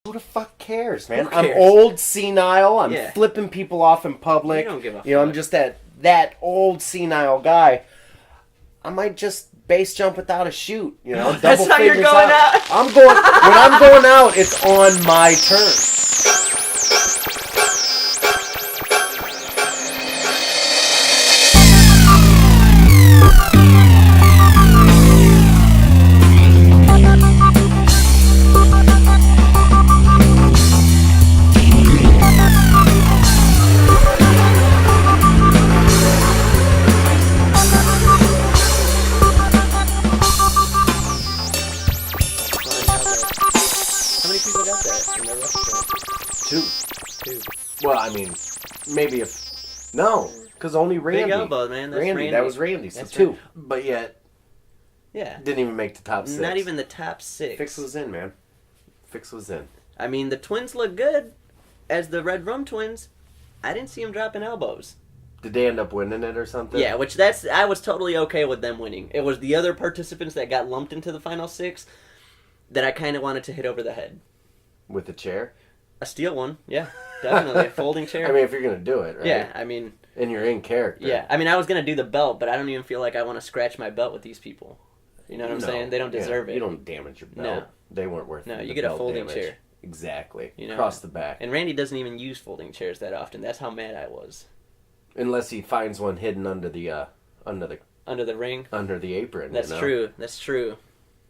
Who the fuck cares, man? Who cares? I'm old, senile. I'm Yeah. flipping people off in public. You don't give a fuck. You know, I'm just that old, senile guy. I might just base jump without a chute. You know, That's double how you're figures going out. I'm going when I'm going out. It's on my turn. Well, I mean, maybe if... No, because only Randy. Big elbow, man. That's Randy. That was Randy. So That's 2. right. But yet... Yeah. Didn't even make the top 6. Not even the top 6. Fix was in, man. Fix was in. I mean, the twins look good as the Red Rum twins. I didn't see them dropping elbows. Did they end up winning it or something? Yeah, I was totally okay with them winning. It was the other participants that got lumped into the final 6 that I kind of wanted to hit over the head. With the chair? A steel one, yeah. Definitely. A folding chair. I mean, if you're going to do it, right? Yeah, I mean... And you're in character. Yeah, I mean, I was going to do the belt, but I don't even feel like I want to scratch my belt with these people. You know what I'm saying? They don't deserve it. You don't damage your belt. No. They weren't worth No, the you get a belt folding damage. chair. Exactly. You know? Across the back. And Randy doesn't even use folding chairs that often. That's how mad I was. Unless he finds one hidden under the Under the ring? under the apron. That's true. That's true.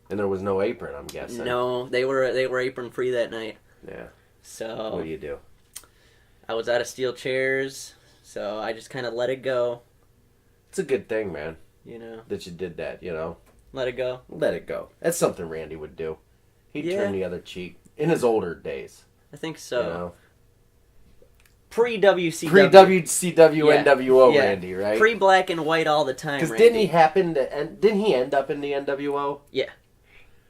And there was no apron, I'm guessing. No, they were apron free that night. Yeah. So What do you do? I was out of steel chairs, so I just kind of let it go. It's a good thing, man, You know, that you did that, you know? let it go. Let it go. That's something Randy would do. He'd Yeah. turn the other cheek. In his older days. I think so. You know? Pre-WCW. Pre-WCW, Yeah. NWO Yeah. Randy, right? Pre-black and white all the time, Because Randy. didn't he end up in the NWO? Yeah.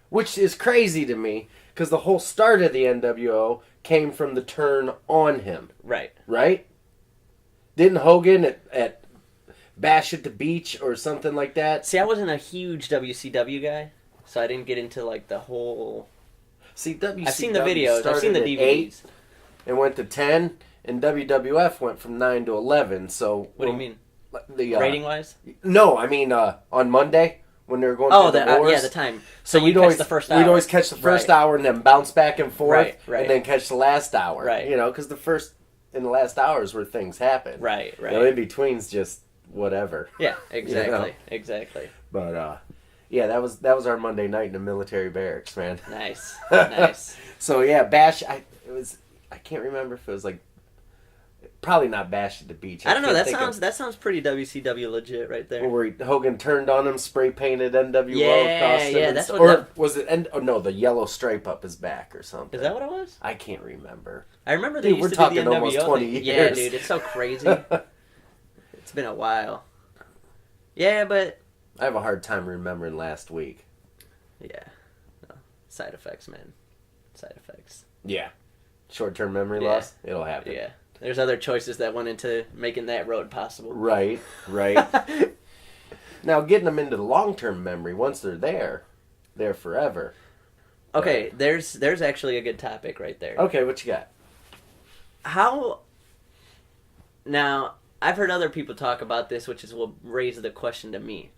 Which is crazy to me, because the whole start of the NWO came from the turn on him, Right. right? Didn't Hogan at Bash at the Beach or something like that? See, I wasn't a huge WCW guy, so I didn't get into, like, the whole... See, WCW I've seen the videos. I've seen the started at DVDs. 8 and went to 10, and WWF went from 9 to 11, so... What do you mean? The, Rating-wise? No, I mean, on Monday, when they were going Oh, through the wars. yeah, the time. So you we'd catch always the first hour. We'd always catch the first hour and then bounce back and forth, Right. and then catch the last hour. Right. You know, because the first and the last hours where things happen. Right. You know, in between's just whatever. Yeah, exactly. You know? Exactly. But yeah, that was our Monday night in the military barracks, man. Nice. Nice. So yeah, Bash. I can't remember if it was like. Probably not Bash at the Beach. I don't know. can't think That sounds pretty WCW legit right there. where Hogan turned on him, spray painted NWO Yeah, across him. yeah, and- that's what or that- was it? Oh no, the yellow stripe up his back or something. Is that what it was? I can't remember. I remember they Dude, used we're to do the talking NWO almost 20 thing. Yeah, years. dude, it's so crazy. It's been a while. Yeah, but I have a hard time remembering last week. yeah, no. Side effects, man. Side effects. Yeah. Short-term memory Yeah. loss? It'll happen. Yeah, there's other choices that went into making that road possible. Right. Now, getting them into the long-term memory, once they're there forever. Okay, there's actually a good topic right there. Okay, what you got? How... Now, I've heard other people talk about this, which will raise the question to me.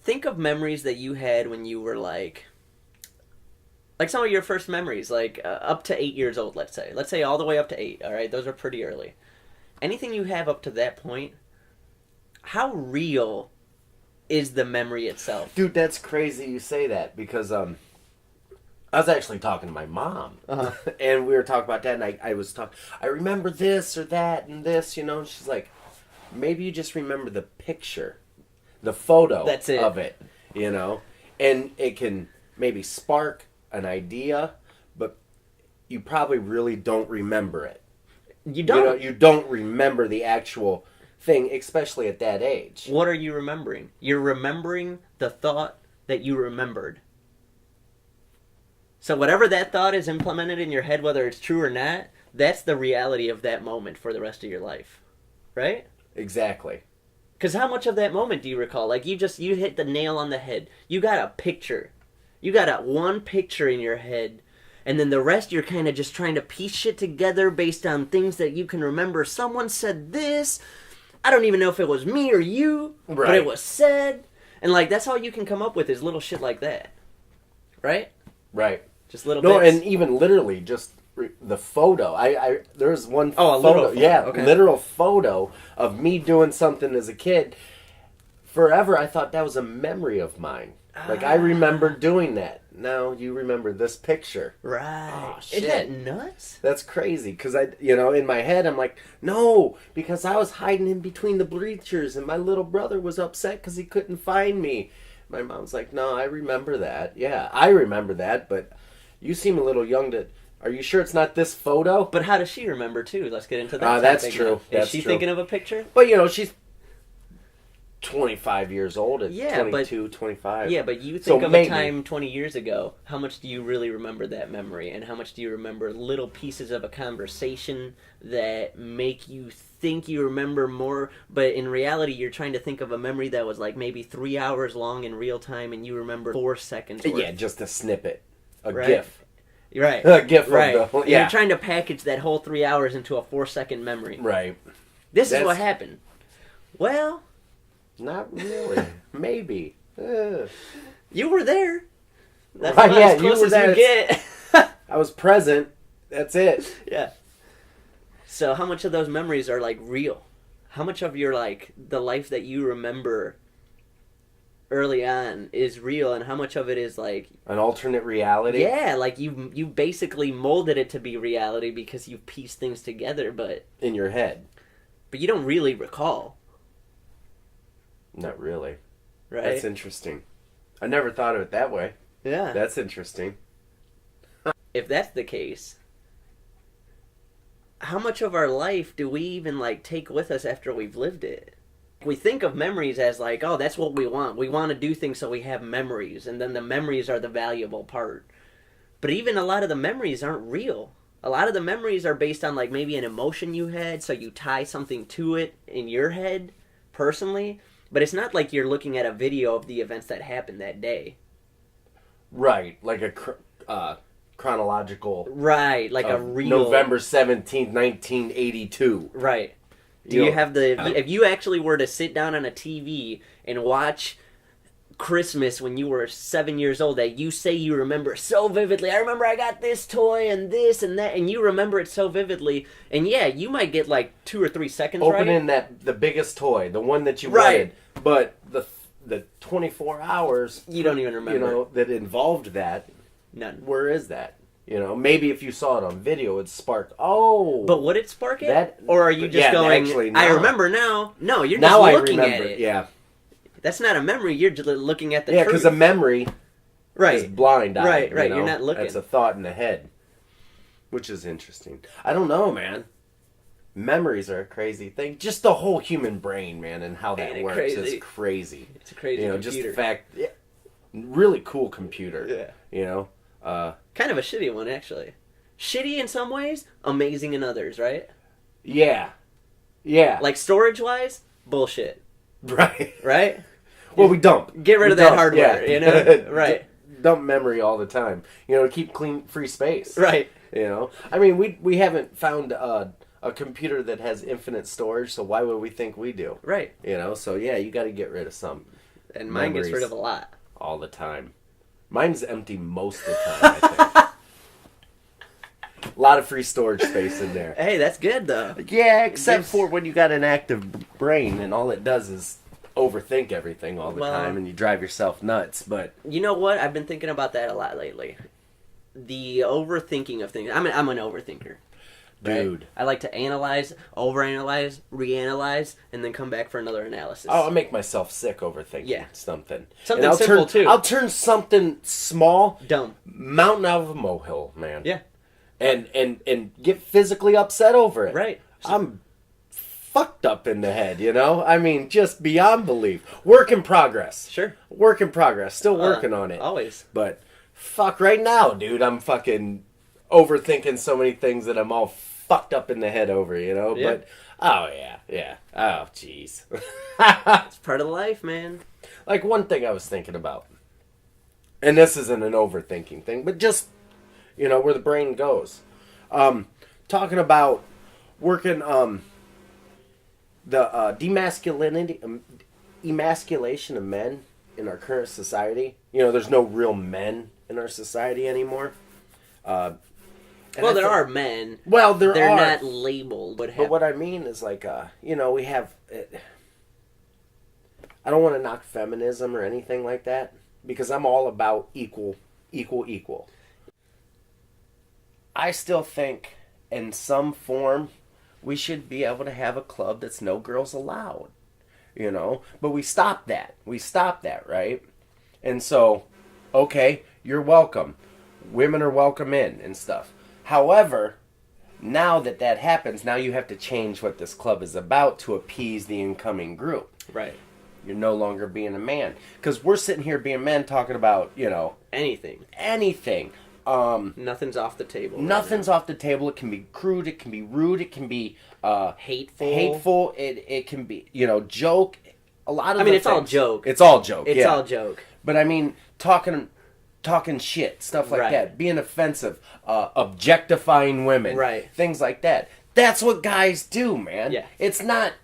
Think of memories that you had when you were like some of your first memories, like up to 8 years old, let's say. Let's say all the way up to 8, all right? Those are pretty early. Anything you have up to that point, how real is the memory itself? Dude, that's crazy you say that, because I was actually talking to my mom, and we were talking about that, and I remember this or that and this, you know, and she's like, maybe you just remember the picture, the photo That's it. of it, you know, and it can maybe spark an idea, but you probably really don't remember it. You don't? You know, you don't remember the actual thing, especially at that age. What are you remembering? You're remembering the thought that you remembered. So whatever that thought is implemented in your head, whether it's true or not, that's the reality of that moment for the rest of your life. Right? Exactly. Because how much of that moment do you recall? Like, you hit the nail on the head. You got a picture. You got one picture in your head, and then the rest you're kind of just trying to piece shit together based on things that you can remember. Someone said this. I don't even know if it was me or you, but it was said. And, like, that's all you can come up with is little shit like that. Right? Right. Just little bits. And even literally just the photo. There's one photo. Yeah, okay. Literal photo of me doing something as a kid. Forever, I thought that was a memory of mine. Like, I remember doing that. Now you remember this picture. Right. Oh, shit. Isn't that nuts? That's crazy. Because in my head, I'm like, no, because I was hiding in between the bleachers and my little brother was upset because he couldn't find me. My mom's like, no, I remember that. Yeah, I remember that, but you seem a little young to... Are you sure it's not this photo? But how does she remember, too? Let's get into that. That's true. Is she thinking of a picture? But, she's 25 years old at 22, 25. Yeah, but you think of a time 20 years ago, how much do you really remember that memory? And how much do you remember little pieces of a conversation that make you think you remember more, but in reality you're trying to think of a memory that was like maybe 3 hours long in real time and you remember 4 seconds worth. Yeah, just a snippet. A GIF. Right. A GIF right. of the... Yeah. You're trying to package that whole 3 hours into a 4-second memory. Right. This is what happened. Well... Not really. Maybe. You were there. That's right, about as close as you get. I was present. That's it. Yeah. So how much of those memories are, like, real? How much of your, like, the life that you remember early on is real, and how much of it is, like... An alternate reality? Yeah, like, you basically molded it to be reality because you pieced things together, but... In your head. But you don't really recall. Not really. Right? That's interesting. I never thought of it that way. Yeah. That's interesting. If that's the case, how much of our life do we even, like, take with us after we've lived it? We think of memories as, like, oh, that's what we want. We want to do things so we have memories, and then the memories are the valuable part. But even a lot of the memories aren't real. A lot of the memories are based on, like, maybe an emotion you had, so you tie something to it in your head, personally. But it's not like you're looking at a video of the events that happened that day. Right, like a chronological... Right, like a real... November 17th, 1982. Right. Do you have the... If you actually were to sit down on a TV and watch Christmas when you were 7 years old that you say you remember so vividly, I remember I got this toy and this and that, and you remember it so vividly, and yeah, you might get like 2 or 3 seconds Opening right. the biggest toy, the one that you wanted, but the 24 hours you don't even remember. That involved that. None. Where is that? Maybe if you saw it on video, it'd spark. Oh, but would it spark it? Or are you just going? Actually, I remember now. No, you're just now looking I remember, at it. Yeah. That's not a memory. You're just looking at the truth. Yeah, because a memory is blind eye. Right, right. You're not looking. It's a thought in the head, which is interesting. I don't know, man. Memories are a crazy thing. Just the whole human brain, man, and how that works is crazy. It's a crazy computer. Just the fact... Yeah, really cool computer. Yeah. Kind of a shitty one, actually. Shitty in some ways, amazing in others, right? Yeah. Yeah. Like storage-wise, bullshit. Right. Right? Well, we dump. Get rid of that hardware, Right. Dump memory all the time. To keep clean, free space. Right. I mean, we haven't found a computer that has infinite storage, so why would we think we do? Right. So yeah, you got to get rid of some. And mine gets rid of a lot. All the time. Mine's empty most of the time, I think. A lot of free storage space in there. Hey, that's good, though. Yeah, except for when you got an active brain and all it does is overthink everything all the time and you drive yourself nuts. But you know what? I've been thinking about that a lot lately. The overthinking of things. I'm an overthinker. Dude. Right? I like to analyze, overanalyze, reanalyze, and then come back for another analysis. Oh, I'll make myself sick overthinking something. Something simple, too. I'll turn something small, dumb, mountain out of a molehill, man. Yeah. And get physically upset over it. Right. I'm fucked up in the head, I mean, just beyond belief. Work in progress. Sure. Work in progress. Still working on it. Always. But fuck right now, dude. I'm fucking overthinking so many things that I'm all fucked up in the head over, Yeah. But, oh, yeah. Oh, jeez. It's part of life, man. Like, one thing I was thinking about. and this isn't an overthinking thing, but just, where the brain goes. Talking about working the emasculation of men in our current society. There's no real men in our society anymore. There are men. Well, they're not labeled. But what I mean is like, we have... I don't want to knock feminism or anything like that, because I'm all about equal. I still think, in some form, we should be able to have a club that's no girls allowed. But we stopped that. Right? And so, okay, you're welcome. Women are welcome in and stuff. However, now that happens, now you have to change what this club is about to appease the incoming group. Right. You're no longer being a man. Because we're sitting here being men talking about, Anything. Nothing's off the table. Nothing's off the table. It can be crude. It can be rude. It can be hateful. It can be, joke. A lot of it's all joke. It's all joke. It's all joke. But I mean, talking shit, stuff like that, being offensive, objectifying women, right? Things like that. That's what guys do, man. Yeah. It's not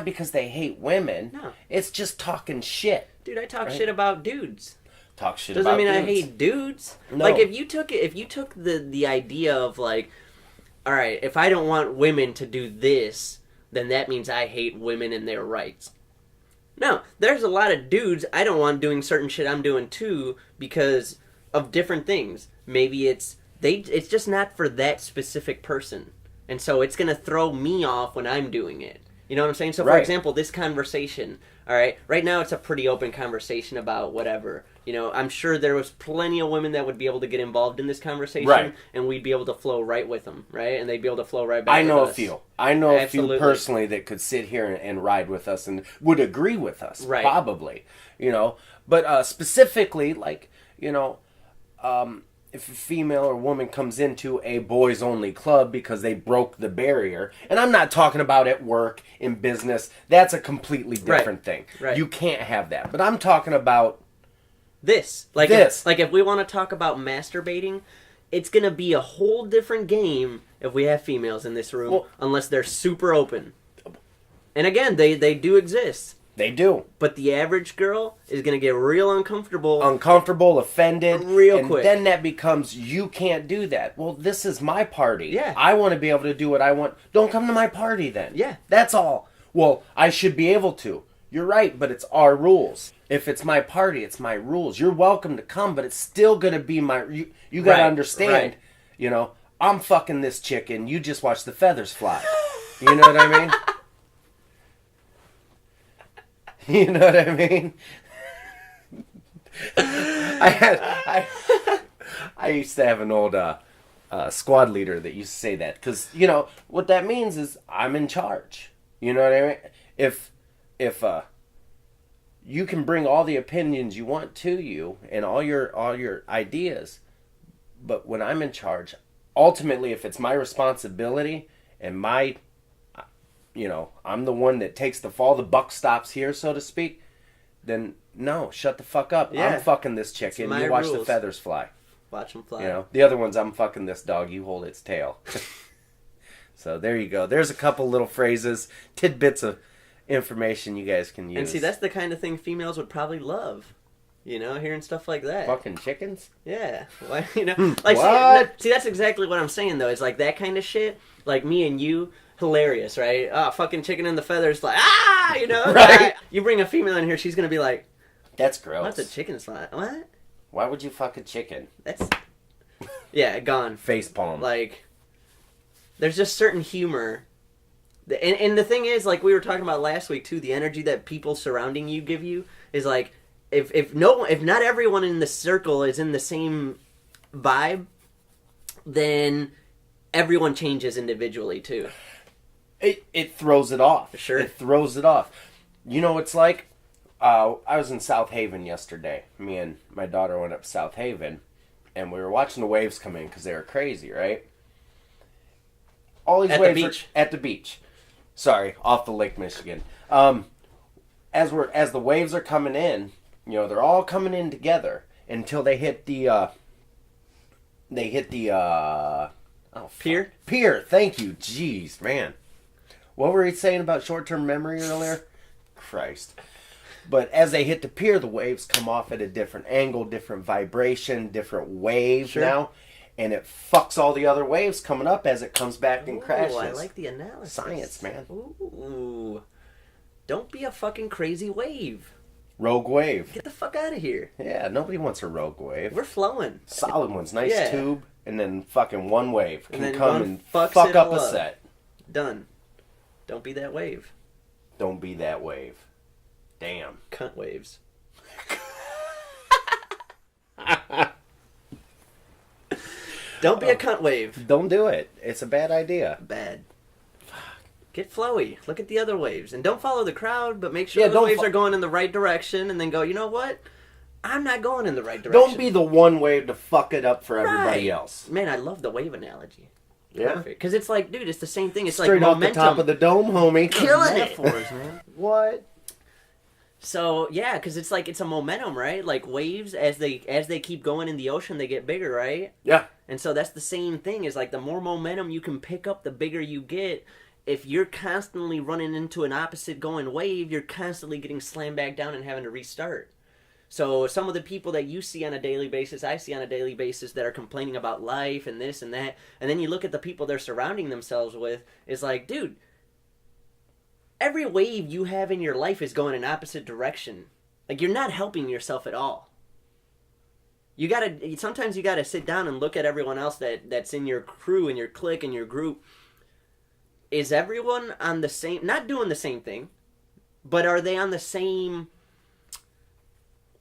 because they hate women. No. It's just talking shit. Dude, I talk shit about dudes. Talk shit Doesn't about mean dudes. I hate dudes. No. Like if you took the idea of like, all right, if I don't want women to do this, then that means I hate women and their rights. No, there's a lot of dudes I don't want doing certain shit I'm doing too because of different things. Maybe it's just not for that specific person. And so it's going to throw me off when I'm doing it. You know what I'm saying? So, for example, this conversation, all right, right now it's a pretty open conversation about whatever. I'm sure there was plenty of women that would be able to get involved in this conversation, right, and we'd be able to flow right with them, right? And they'd be able to flow right back with us. I know a Absolutely. few personally that could sit here and ride with us and would agree with us, right, probably, But specifically, like, if a female or woman comes into a boys-only club because they broke the barrier, and I'm not talking about at work, in business, that's a completely different thing. Right. You can't have that. But I'm talking about this. this. If we want to talk about masturbating, it's going to be a whole different game if we have females in this room, unless they're super open. And again, they do exist. They do. But the average girl is going to get real uncomfortable, offended, real quick. And then that becomes, you can't do that. Well, this is my party. Yeah. I want to be able to do what I want. Don't come to my party then. Yeah. That's all. Well, I should be able to. You're right, but it's our rules. If it's my party, it's my rules. You're welcome to come, but it's still going to be my... You got to understand, I'm fucking this chick and you just watch the feathers fly. You know what I mean? You know what I mean? I used to have an old squad leader that used to say that. Because, what that means is I'm in charge. You know what I mean? If you can bring all the opinions you want to you and all your ideas, but when I'm in charge, ultimately, if it's my responsibility and my... I'm the one that takes the fall, the buck stops here, so to speak, then no, shut the fuck up. Yeah. I'm fucking this chick and you watch the feathers fly. Watch them fly. The other one's, I'm fucking this dog, you hold its tail. So there you go. There's a couple little phrases, tidbits of information you guys can use. And see, that's the kind of thing females would probably love. Hearing stuff like that. Fucking chickens? Yeah. Like, what? See, that's exactly what I'm saying, though. It's like that kind of shit. Like me and you... hilarious, right? Fucking chicken in the feathers, like, right? You bring a female in here, she's gonna be like, that's gross. What's a chicken slot? What? Why would you fuck a chicken? That's... Yeah, gone. Facepalm. Like, there's just certain humor. And the thing is, like we were talking about last week, too, the energy that people surrounding you give you is like, if not everyone in the circle is in the same vibe, then everyone changes individually, too. It throws it off. Sure. It throws it off. It's like, I was in South Haven yesterday. Me and my daughter went up South Haven, and we were watching the waves come in because they were crazy, right? All these waves at the beach. Sorry, off the Lake Michigan. As the waves are coming in, they're all coming in together, until they hit the Pier? Pier, thank you. Jeez, man. What were we saying about short-term memory earlier? Christ. But as they hit the pier, the waves come off at a different angle, different vibration, different wave now. And it fucks all the other waves coming up as it comes back and crashes. I like the analysis. Science, man. Ooh. Don't be a fucking crazy wave. Rogue wave. Get the fuck out of here. Yeah, nobody wants a rogue wave. We're flowing. Solid ones. Nice tube. And then fucking one wave can come and fuck up a set. Done. Don't be that wave. Don't be that wave. Damn. Cunt waves. Don't be a cunt wave. Don't do it. It's a bad idea. Bad. Get flowy. Look at the other waves. And don't follow the crowd, but make sure the waves are going in the right direction, and then go, you know what? I'm not going in the right direction. Don't be the one wave to fuck it up for everybody else. Man, I love the wave analogy. Yeah? Perfect. Because it's like, dude, it's the same thing. It's straight like off momentum. the top of the dome, homie. Killing it. Man. What? So, yeah, because it's like, it's a momentum, right? Like waves, as they keep going in the ocean, they get bigger, right? Yeah. And so that's the same thing, is like the more momentum you can pick up, the bigger you get. If you're constantly running into an opposite going wave, you're constantly getting slammed back down and having to restart. So some of the people that you see on a daily basis, I see on a daily basis, that are complaining about life and this and that, and then you look at the people they're surrounding themselves with, it's like, dude, every wave you have in your life is going in opposite direction. Like, you're not helping yourself at all. Sometimes you gotta sit down and look at everyone else that's in your crew, in your clique, in your group. Is everyone on the same, not doing the same thing, but are they on the same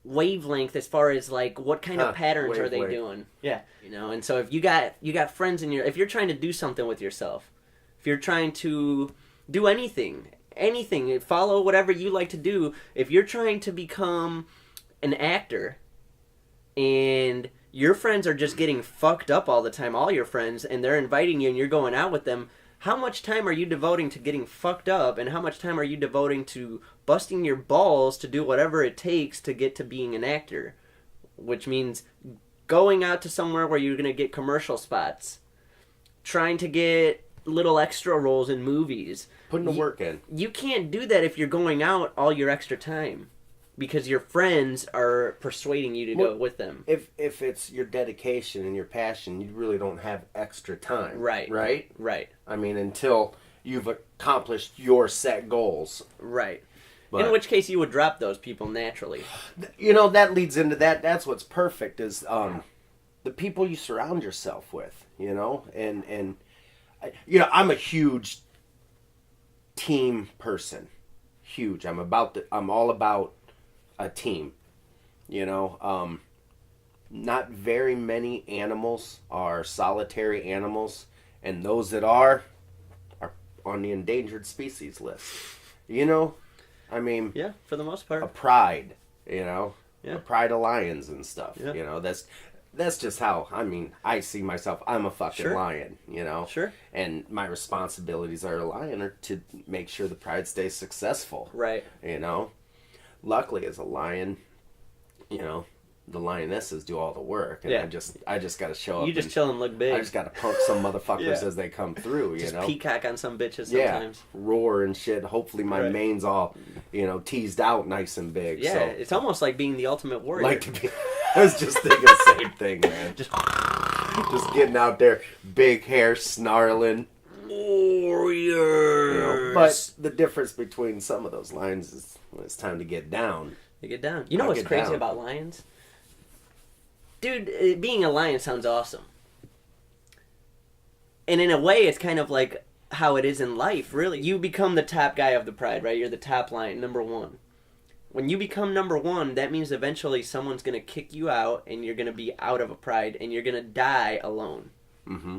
wavelength as far as like what kind of patterns are they doing? Yeah. And so if you got friends if you're trying to do something with yourself, if you're trying to do anything, follow whatever you like to do, if you're trying to become an actor and your friends are just getting fucked up all the time, all your friends, and they're inviting you and you're going out with them, how much time are you devoting to getting fucked up, and how much time are you devoting to busting your balls to do whatever it takes to get to being an actor? Which means going out to somewhere where you're going to get commercial spots, trying to get little extra roles in movies. Putting the work in. You can't do that if you're going out all your extra time, because your friends are persuading you to go with them. If it's your dedication and your passion, you really don't have extra time. Right. I mean, until you've accomplished your set goals. Right. But, in which case you would drop those people naturally. That leads into that. That's what's perfect is the people you surround yourself with, and I'm a huge team person. Huge. I'm all about a team. Not very many animals are solitary animals, and those that are on the endangered species list. I mean, yeah, for the most part. A pride, Yeah. A pride of lions and stuff. Yeah. That's just how, I see myself. I'm a fucking lion, Sure. And my responsibilities as a lion are to make sure the pride stays successful. Right. Luckily, as a lion, the lionesses do all the work, and I just got to show up. You just chill and look big. I just got to punk some motherfuckers as they come through. Just peacock on some bitches sometimes. Roar and shit. Hopefully, my mane's all teased out, nice and big. Yeah, so. It's almost like being the ultimate warrior. Like to be. I was just thinking the same thing, man. Just getting out there, big hair, snarling. Warriors. But the difference between some of those lions is when it's time to get down. You get down. You know what's crazy about lions? Dude, being a lion sounds awesome. And in a way, it's kind of like how it is in life, really. You become the top guy of the pride, right? You're the top lion, number one. When you become number one, that means eventually someone's going to kick you out, and you're going to be out of a pride, and you're going to die alone. Mm-hmm.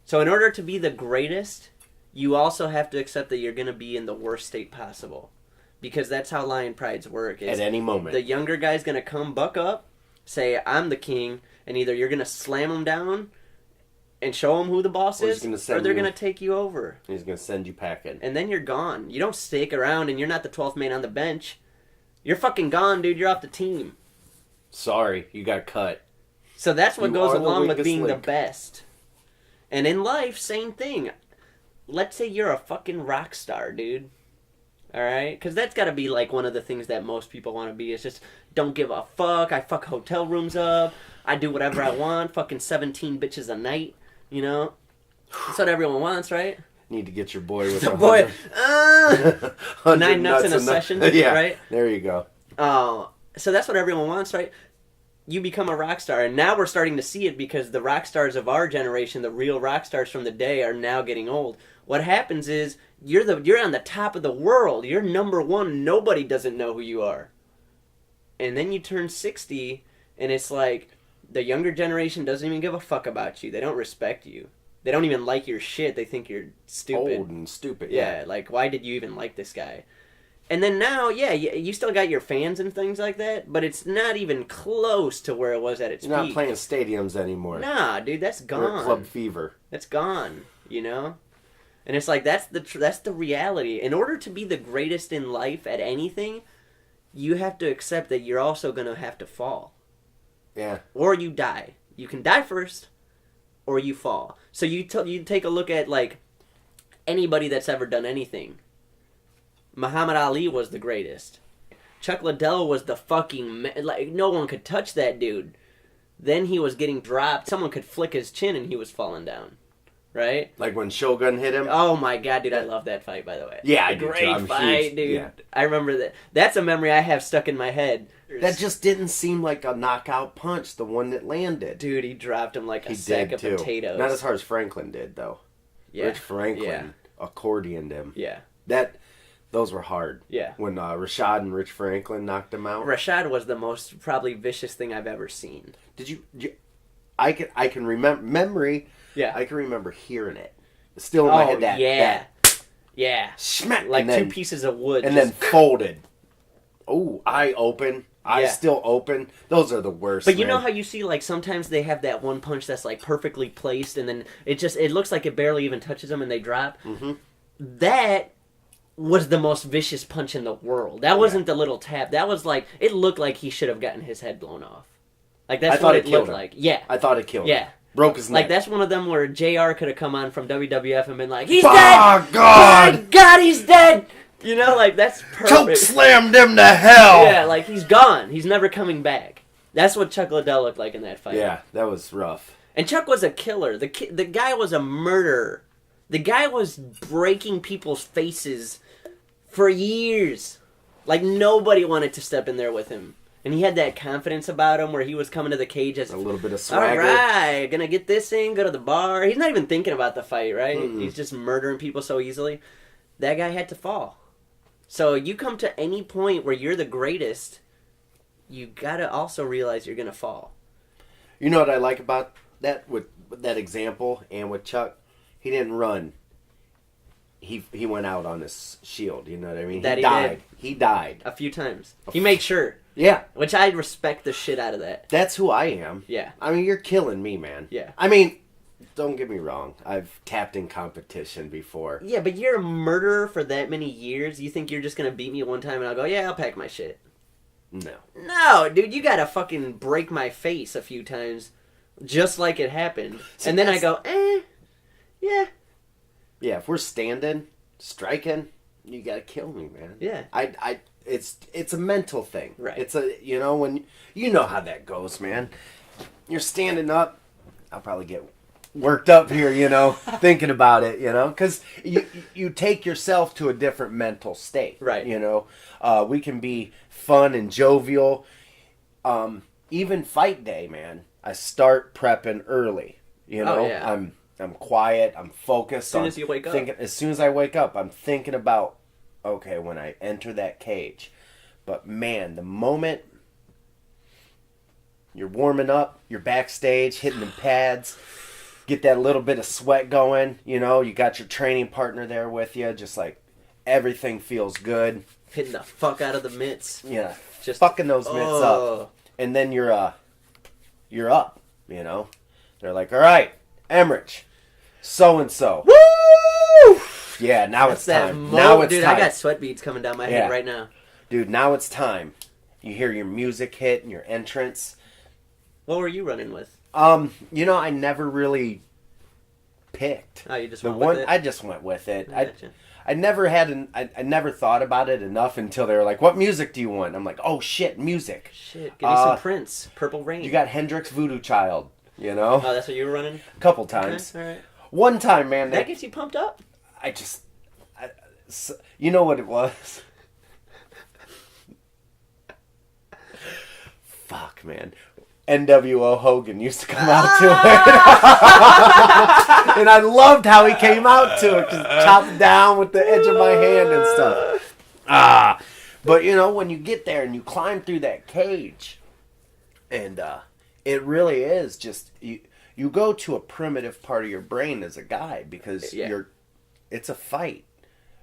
So in order to be the greatest, you also have to accept that you're going to be in the worst state possible. Because that's how lion prides work. At any moment. The younger guy's going to come buck up, say, I'm the king, and either you're going to slam him down and show him who the boss is, or they're going to take you over. He's going to send you packing. And then you're gone. You don't stick around, and you're not the 12th man on the bench. You're fucking gone, dude. You're off the team. Sorry, you got cut. So that's what You goes are the along with weakest being link. the best. And in life, same thing. Let's say you're a fucking rock star, dude. Alright? Because that's got to be like one of the things that most people want to be is just don't give a fuck. I fuck hotel rooms up. I do whatever I want. Fucking 17 bitches a night. You know? That's what everyone wants, right? Need to get your boy with The boy. 100 9 nuts in a session. Yeah, Right? there you go. So that's what everyone wants, right? You become a rock star, and now we're starting to see it because the rock stars of our generation, the real rock stars from the day, are now getting old. What happens is you're on the top of the world. You're number one. Nobody doesn't know who you are. And then you turn 60, and it's like the younger generation doesn't even give a fuck about you. They don't respect you. They don't even like your shit. They think you're stupid. Old and stupid. Yeah, like why did you even like this guy? And then now, yeah, you still got your fans and things like that, but it's not even close to where it was at its You're not peak. playing stadiums anymore. Nah, dude, that's We're at gone. Club Fever. That's gone, you know? And it's like, that's the reality. In order to be the greatest in life at anything, you have to accept that you're also going to have to fall. Yeah. Or you die. You can die first, or you fall. So you take a look at, like, anybody that's ever done anything. Muhammad Ali was the greatest. Chuck Liddell was the fucking... like, no one could touch that dude. Then he was getting dropped. Someone could flick his chin and he was falling down. Right? Like when Shogun hit him? Oh my god, dude, I love that fight, by the way. Yeah, I do too. Great I'm fight, huge. dude. Yeah. I remember that. That's a memory I have stuck in my head. That just didn't seem like a knockout punch, the one that landed. Dude, he dropped him like a He sack did, of too. potatoes. Not as hard as Franklin did, though. Yeah. Rich Franklin accordioned him. Yeah. Those were hard. Yeah. When Rashad and Rich Franklin knocked him out. Rashad was the most probably vicious thing I've ever seen. I can remember memory. Yeah. I can remember hearing it. Still in my head. Yeah. Smack. Like and then, two pieces of wood. and then folded. Oh, eye open. Eye still open. Those are the worst. But you man. know how you see, like, sometimes they have that one punch that's, like, perfectly placed, and then it looks like it barely even touches them, and they drop? Mm-hmm. That was the most vicious punch in the world. That wasn't the little tap. That was, like, it looked like he should have gotten his head blown off. Like, that's what it looked like. Yeah. I thought it killed him. Yeah. Broke his neck. Like, that's one of them where JR could have come on from WWF and been like, he's Oh, dead! God! My God, he's dead! You know, like, that's perfect. Choke slammed him to hell! Yeah, like, he's gone. He's never coming back. That's what Chuck Liddell looked like in that fight. Yeah, that was rough. And Chuck was a killer. The guy was a murderer. The guy was breaking people's faces for years. Like, nobody wanted to step in there with him. And he had that confidence about him where he was coming to the cage as A little bit of swagger. alright, gonna get this in, go to the bar. He's not even thinking about the fight, right? Mm-mm. He's just murdering people so easily. That guy had to fall. So you come to any point where you're the greatest, you gotta also realize you're gonna fall. You know what I like about that with that example and with Chuck? He didn't run. He went out on his shield, you know what I mean? That he died. did. He died. A few times. He made sure. Yeah. Which I respect the shit out of that. That's who I am. Yeah. I mean, you're killing me, man. Yeah. I mean, don't get me wrong. I've tapped in competition before. Yeah, but you're a murderer for that many years. You think you're just gonna beat me one time and I'll go, yeah, I'll pack my shit. No. No, dude, you gotta fucking break my face a few times just like it happened. See, and then I that's- go, yeah. Yeah, if we're standing, striking, you gotta kill me, man. Yeah. It's a mental thing. Right. It's when you know how that goes, man. You're standing up. I'll probably get worked up here, thinking about it, because you take yourself to a different mental state. Right. We can be fun and jovial. Even fight day, man. I start prepping early. Oh, yeah. I'm quiet. I'm focused. As soon as you wake up. As soon as I wake up, I'm thinking about, okay, when I enter that cage. But man, the moment you're warming up, you're backstage, hitting the pads, get that little bit of sweat going, you got your training partner there with you, just like everything feels good. Hitting the fuck out of the mitts. Yeah, Just fucking those mitts up. And then you're up, They're like, all right, Emmerich, so-and-so. Woo! Yeah, now That's it's that time. Now it's dude, time. I got sweat beads coming down my head right now. Dude, now it's time. You hear your music hit and your entrance. What were you running with? I never really picked. Oh, you just went with it? I just went with it. Gotcha. I never thought about it enough until they were like, "What music do you want?" I'm like, "Oh shit, music." Shit, give me some Prince, Purple Rain. You got Hendrix, Voodoo Child. Oh, that's what you were running? A couple times. Okay, all right. One time, man. That gets you pumped up? You know what it was? Fuck, man. NWO Hogan used to come out to it. And I loved how he came out to it. Just chopped down with the edge of my hand and stuff. But, when you get there and you climb through that cage, and it really is just... You go to a primitive part of your brain as a guy because it's a fight.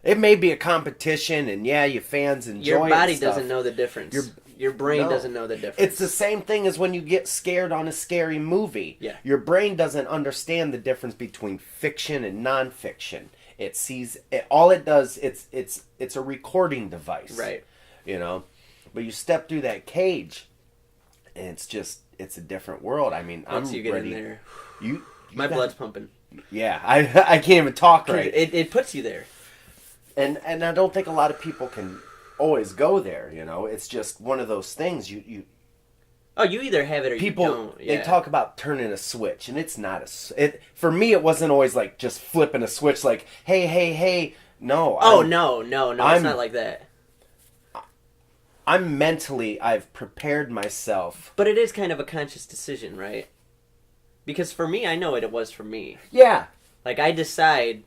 It may be a competition, and your fans enjoy it. Your body doesn't know the difference. Your brain doesn't know the difference. It's the same thing as when you get scared on a scary movie. Yeah. Your brain doesn't understand the difference between fiction and nonfiction. It sees all it does. It's a recording device, right? But you step through that cage, and it's a different world. I mean, once you get ready. in there, My blood's pumping. Yeah, I can't even talk right. It puts you there. And I don't think a lot of people can always go there, It's just one of those things you either have it or people, you don't. Yeah. They talk about turning a switch, and it's not for me, it wasn't always like just flipping a switch like, hey. No. No, it's not like that. I've prepared myself. But it is kind of a conscious decision, right? Because for me, I know it was for me. Yeah. Like, I decide,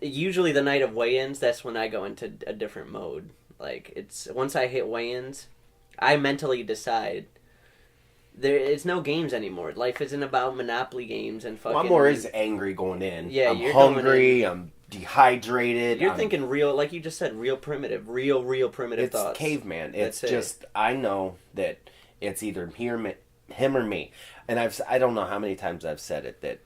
usually the night of weigh-ins, that's when I go into a different mode. Like, once I hit weigh-ins, I mentally decide, it's no games anymore. Life isn't about Monopoly games and fucking... Well, I'm always angry going in. Yeah, I'm you're hungry, I'm dehydrated. You're thinking real, like you just said, real primitive thoughts. It's caveman. It's just, I know that it's either him or me. And I don't know how many times I've said it, that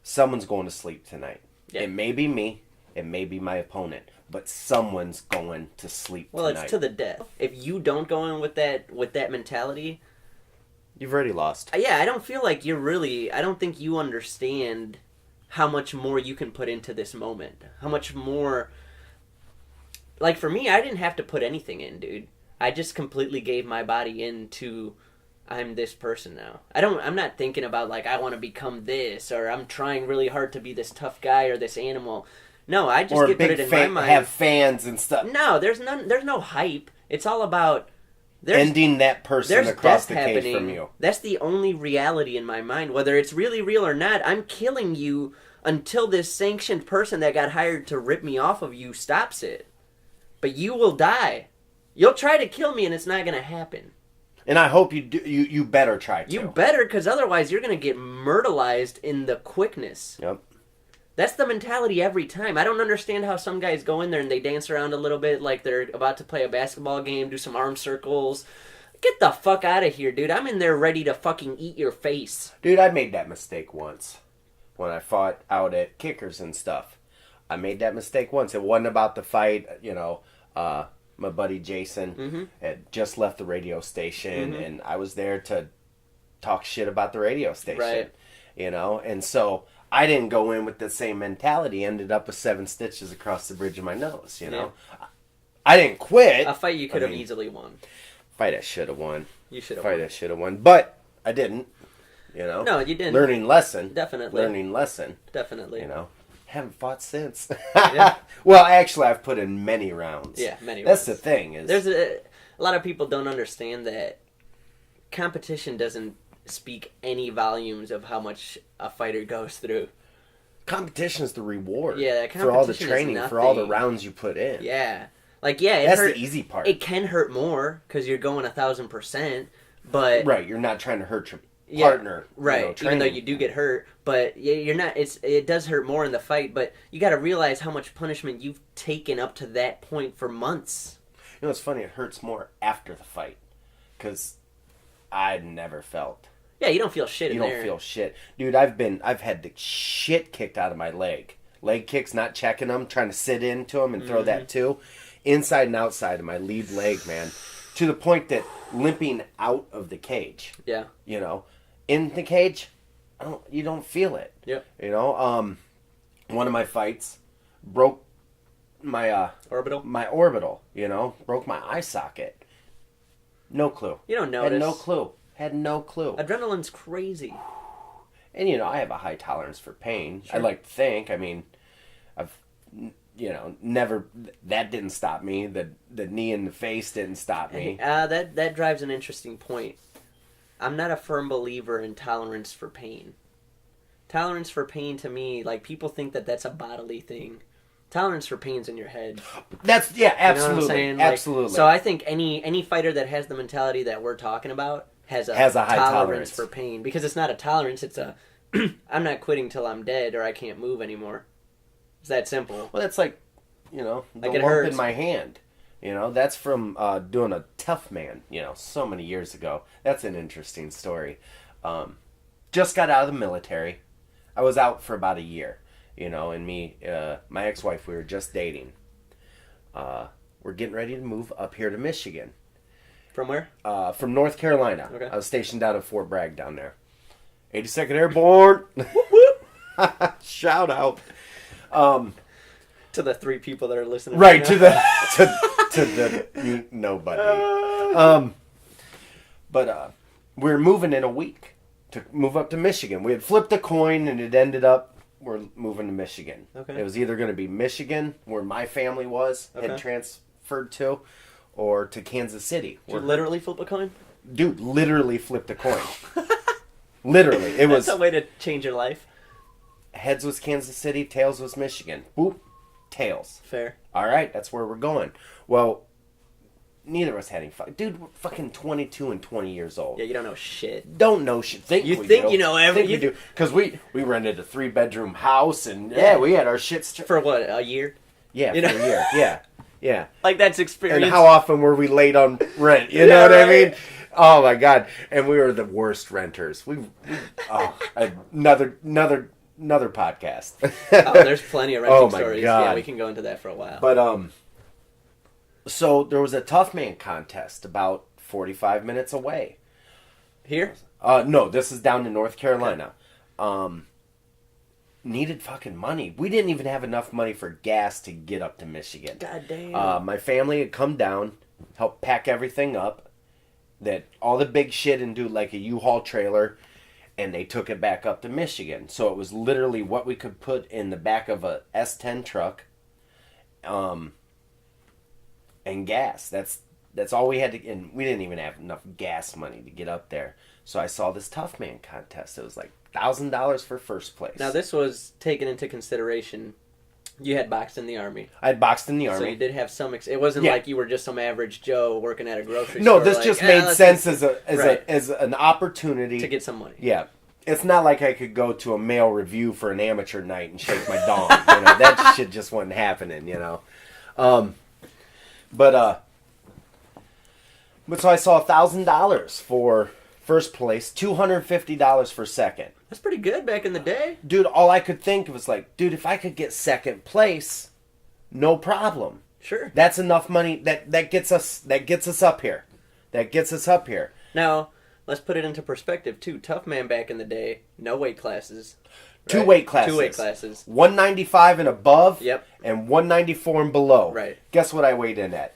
someone's going to sleep tonight. Yeah. It may be me, it may be my opponent, but someone's going to sleep tonight. Well, it's to the death. If you don't go in with that mentality... You've already lost. Yeah, I don't feel like I don't think you understand how much more you can put into this moment. How much more... Like, for me, I didn't have to put anything in, dude. I just completely gave my body into... I'm this person now. I'm not thinking about, like, I want to become this, or I'm trying really hard to be this tough guy or this animal. No, I just put it in my mind. Have fans and stuff. No, there's no hype. It's all about... ending that person across the cage from you. That's the only reality in my mind. Whether it's really real or not, I'm killing you until this sanctioned person that got hired to rip me off of you stops it. But you will die. You'll try to kill me and it's not going to happen. And I hope you do. You better try to. You better, because otherwise you're going to get myrtleized in the quickness. Yep. That's the mentality every time. I don't understand how some guys go in there and they dance around a little bit like they're about to play a basketball game, do some arm circles. Get the fuck out of here, dude. I'm in there ready to fucking eat your face. Dude, I made that mistake once when I fought out at Kickers and stuff. I made that mistake once. It wasn't about the fight, my buddy Jason had just left the radio station, and I was there to talk shit about the radio station. Right. And so I didn't go in with the same mentality. Ended up with 7 stitches across the bridge of my nose, Yeah. I didn't quit. A fight you could have easily won. Fight I should have won. You should have won. Fight I should have won. But I didn't, No, you didn't. Learning lesson. Definitely. Learning lesson. Definitely. Haven't fought since. Yeah. Well, actually, I've put in many rounds. Yeah, many That's rounds. the thing. There's a lot of people don't understand that competition doesn't speak any volumes of how much a fighter goes through. Competition is the reward. Yeah, for all the training, for all the rounds you put in. Yeah. That's the easy part. It can hurt more because you're going 1,000%, but... Right, you're not trying to hurt your partner. Right, even though you do get hurt, but you're not. It does hurt more in the fight, but you got to realize how much punishment you've taken up to that point for months. It's funny. It hurts more after the fight because I never felt. Yeah, you don't feel shit. You don't feel shit, dude. I've had the shit kicked out of my leg. Leg kicks, not checking them, trying to sit into them and throw that too. Inside and outside of my lead leg, man. to the point that limping out of the cage. Yeah. You know, in the cage, you don't feel it. Yep. You know, one of my fights broke my orbital. You know, broke my eye socket. No clue. You don't notice. Had no clue. Adrenaline's crazy. And you know, I have a high tolerance for pain. Sure. I like to think. I mean, I've never. That didn't stop me. The knee in the face didn't stop me. That drives an interesting point. I'm not a firm believer in tolerance for pain. Tolerance for pain to me, like, people think that that's a bodily thing. Tolerance for pain's in your head. Absolutely. You know what I'm saying? Absolutely. So I think any fighter that has the mentality that we're talking about has a high tolerance for pain, because it's not a tolerance. It's a I'm not quitting till I'm dead or I can't move anymore. It's that simple. Well, that's like, you know, the like lump hurts. in my hand. You know, that's from doing a Tough Man, you know, so many years ago. That's an interesting story. Just got out of the military. I was out for about a year, you know, and my ex-wife, we were just dating. We're getting ready to move up here to Michigan. From where? From North Carolina. Okay. I was stationed down at Fort Bragg down there. 82nd Airborne. Shout out. To the 3 people that are listening. Right, to the nobody. But we were moving in a week to move up to Michigan. We had flipped a coin and it ended up we're moving to Michigan. Okay. It was either going to be Michigan, where my family had transferred to, or to Kansas City. Did you literally flip a coin? Dude, literally flipped a coin. Literally. It was That's a way to change your life. Heads was Kansas City, tails was Michigan. Boop. Tails. Fair. All right, that's where we're going. Well, neither of us had any fun. Dude, we're fucking 22 and 20 years old. Yeah, you don't know shit. Don't know shit. You think you know everything. You do. Because we rented a 3-bedroom house, and yeah, we had our shit... For what, a year? Yeah, for a year. Yeah, yeah. Like, that's experience. And how often were we late on rent? You know what I mean? Oh, my God. And we were the worst renters. Another podcast. There's plenty of renting stories. God. Yeah, we can go into that for a while. But so there was a Tough Man contest about 45 minutes away. Here? No, this is down in North Carolina. Needed fucking money. We didn't even have enough money for gas to get up to Michigan. God damn. My family had come down, helped pack everything up, that all the big shit into like a U-Haul trailer. And they took it back up to Michigan. So it was literally what we could put in the back of a S10 truck, and gas. That's all we had to, and we didn't even have enough gas money to get up there. So I saw this Tough Man contest. It was like $1,000 for first place. Now this was taken into consideration. You had boxed in the Army. I had boxed in the Army. So you did have some... it wasn't like you were just some average Joe working at a grocery store. No, this just made sense as an opportunity. To get some money. Yeah. It's not like I could go to a male review for an amateur night and shake my dong. You know, that shit just wasn't happening, you know. But so I saw $1,000 for first place, $250 for second. That's pretty good back in the day. Dude, all I could think was like, dude, if I could get second place, no problem. Sure. That's enough money that gets us up here. That gets us up here. Now, let's put it into perspective too. Tough Man back in the day, no weight classes. Right? 2 weight classes. 2 weight classes. 195 and above. Yep. And 194 and below. Right. Guess what I weighed in at?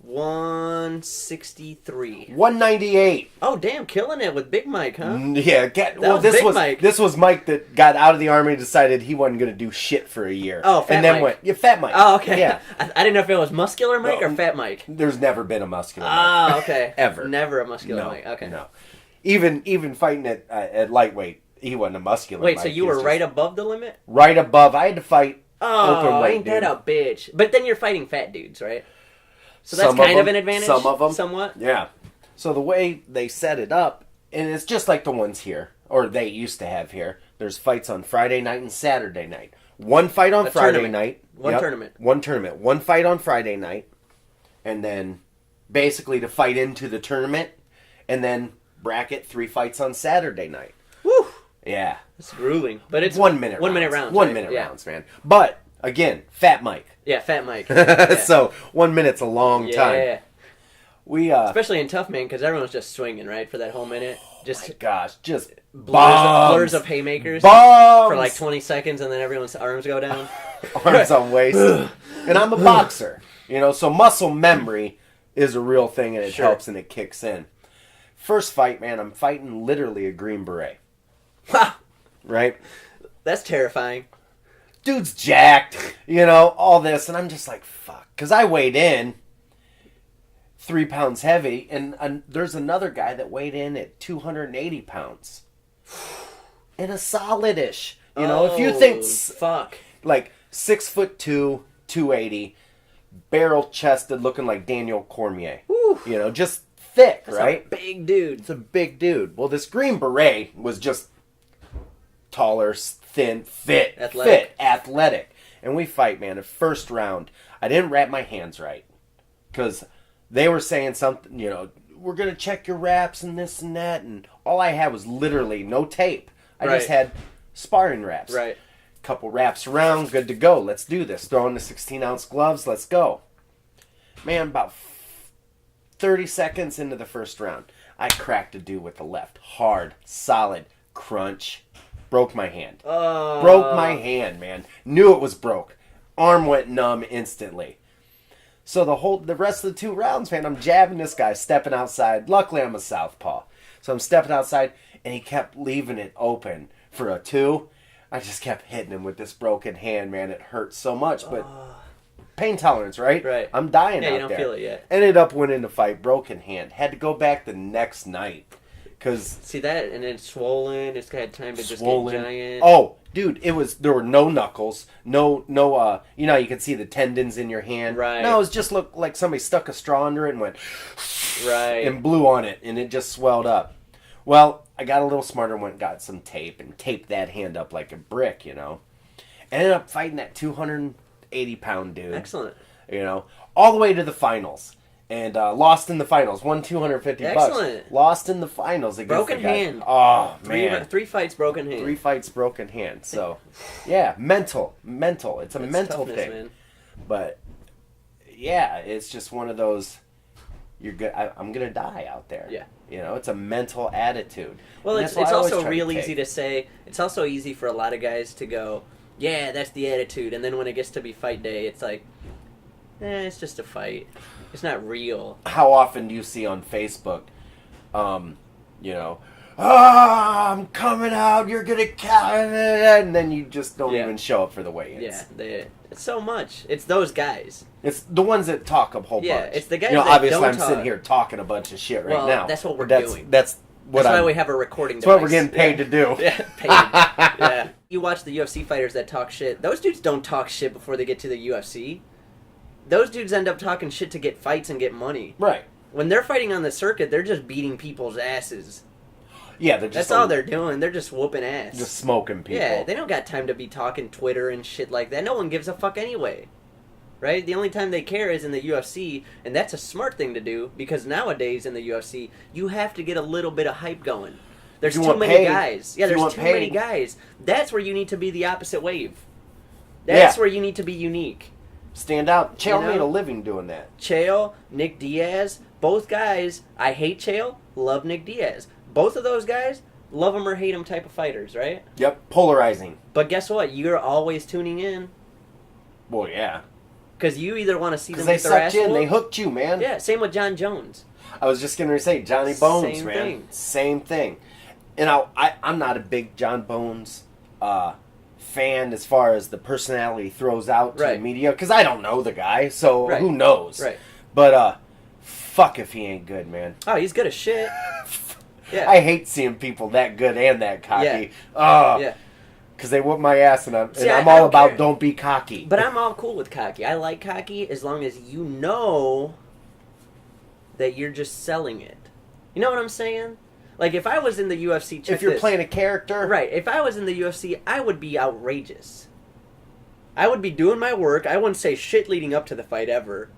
163. 198. Oh, damn, killing it with Big Mike, huh? Yeah. This was Mike that got out of the Army and decided he wasn't going to do shit for a year. Oh, Fat and then Mike. Fat Mike. Oh, okay. Yeah. I didn't know if it was Muscular Mike or Fat Mike. There's never been a muscular Mike. Oh, okay. Ever. Never a muscular Mike. Okay. No. Even fighting at lightweight, he wasn't a muscular Mike. Wait, so you were right above the limit? Right above. I had to fight open weight, ain't that a bitch. But then you're fighting fat dudes, right? So that's kind of an advantage? Some of them. Somewhat? Yeah. So the way they set it up, and it's just like the ones here, or they used to have here, there's fights on Friday night and Saturday night. One fight on Friday night. One tournament. One tournament. One fight on Friday night, and then basically to fight into the tournament, and then bracket 3 fights on Saturday night. Woo! Yeah. It's grueling. But it's 1 minute rounds. 1 minute rounds. 1 minute rounds, man. But, again, Fat Mike. Yeah, Fat Mike. Yeah. So 1 minute's a long time. Especially in Tough Man, because everyone's just swinging, right, for that whole minute. Just my gosh, just blurs of haymakers bombs for like 20 seconds, and then everyone's arms go down. Arms on waist. And I'm a boxer, so muscle memory is a real thing, and it helps and it kicks in. First fight, man, I'm fighting literally a Green Beret. Right? That's terrifying. Dude's jacked, all this, and I'm just like, fuck. Because I weighed in 3 pounds heavy, and there's another guy that weighed in at 280 pounds. And a solid-ish. If you think... fuck. Like, 6'2", 280, barrel-chested, looking like Daniel Cormier. Whew. Just thick, That's right? a big dude. It's a big dude. Well, this Green Beret was just taller, thin, fit, athletic. And we fight, man. The first round, I didn't wrap my hands right. Because they were saying something, we're going to check your wraps and this and that. And all I had was literally no tape. I just had sparring wraps. Right. Couple wraps around, good to go. Let's do this. Throw in the 16-ounce gloves. Let's go. Man, about 30 seconds into the first round, I cracked a dude with the left. Hard, solid, crunch. Broke my hand. Broke my hand, man. Knew it was broke. Arm went numb instantly. So the rest of the 2 rounds, man, I'm jabbing this guy, stepping outside. Luckily, I'm a southpaw. So I'm stepping outside, and he kept leaving it open for a 2. I just kept hitting him with this broken hand, man. It hurt so much, but pain tolerance, right? Right. I'm dying out there. Yeah, you don't feel it yet. Ended up winning the fight, broken hand. Had to go back the next night. See that, and it's swollen. It's had time to just get giant. Oh, dude, there were no knuckles, no. You can see the tendons in your hand. Right. No, it just looked like somebody stuck a straw under it and went, right, and blew on it, and it just swelled up. Well, I got a little smarter and went and got some tape and taped that hand up like a brick. Ended up fighting that 280-pound dude. Excellent. All the way to the finals. And lost in the finals. Won $250. Excellent. Lost in the finals against broken the guy. hand. Oh, man. 3 fights, broken hand. 3 fights, broken hand. So, yeah, mental. It's a mental toughness, thing. Man. But, yeah, it's just one of those, you're good. I'm going to die out there. Yeah. It's a mental attitude. Well, it's also real easy to say. It's also easy for a lot of guys to go, yeah, that's the attitude. And then when it gets to be fight day, it's like, it's just a fight. It's not real. How often do you see on Facebook, I'm coming out, you're going to and then you just don't even show up for the weigh-ins. Yeah, it's so much. It's those guys. It's the ones that talk a whole bunch. Yeah, it's the guys that obviously don't I'm talk. sitting here talking a bunch of shit right well, now. that's what we're doing. That's why we have a recording device. device. That's what we're getting paid to do. Yeah, paid. Yeah. You watch the UFC fighters that talk shit. Those dudes don't talk shit before they get to the UFC. Those dudes end up talking shit to get fights and get money. Right. When they're fighting on the circuit, they're just beating people's asses. Yeah, that's all they're doing. They're just whooping ass. Just smoking people. Yeah, they don't got time to be talking Twitter and shit like that. No one gives a fuck anyway. Right? The only time they care is in the UFC, and that's a smart thing to do, because nowadays in the UFC, you have to get a little bit of hype going. There's too many guys. Yeah, there's too many guys. That's where you need to be the opposite wave. That's where you need to be unique. Stand out. Chael made a living doing that. Chael, Nick Diaz, both guys. I hate Chael, love Nick Diaz. Both of those guys, love them or hate them type of fighters, right? Yep, polarizing. But guess what? You're always tuning in. Well, yeah. Because you either want to see them get their ass whooped. Because they sucked you in, they hooked you, man. Yeah, same with John Jones. I was just going to say, Johnny Bones, same man. Thing. Same thing. And I'm not a big John Bones fan as far as the personality throws out to the media, because I don't know the guy, so who knows? Right. But fuck if he ain't good, man. Oh, he's good as shit. Yeah. I hate seeing people that good and that cocky. Yeah. Because they whoop my ass, and I'm all about don't be cocky. But I'm all cool with cocky. I like cocky as long as you know that you're just selling it. You know what I'm saying? Like, if I was in the UFC... If you're playing a character... Right. If I was in the UFC, I would be outrageous. I would be doing my work. I wouldn't say shit leading up to the fight ever.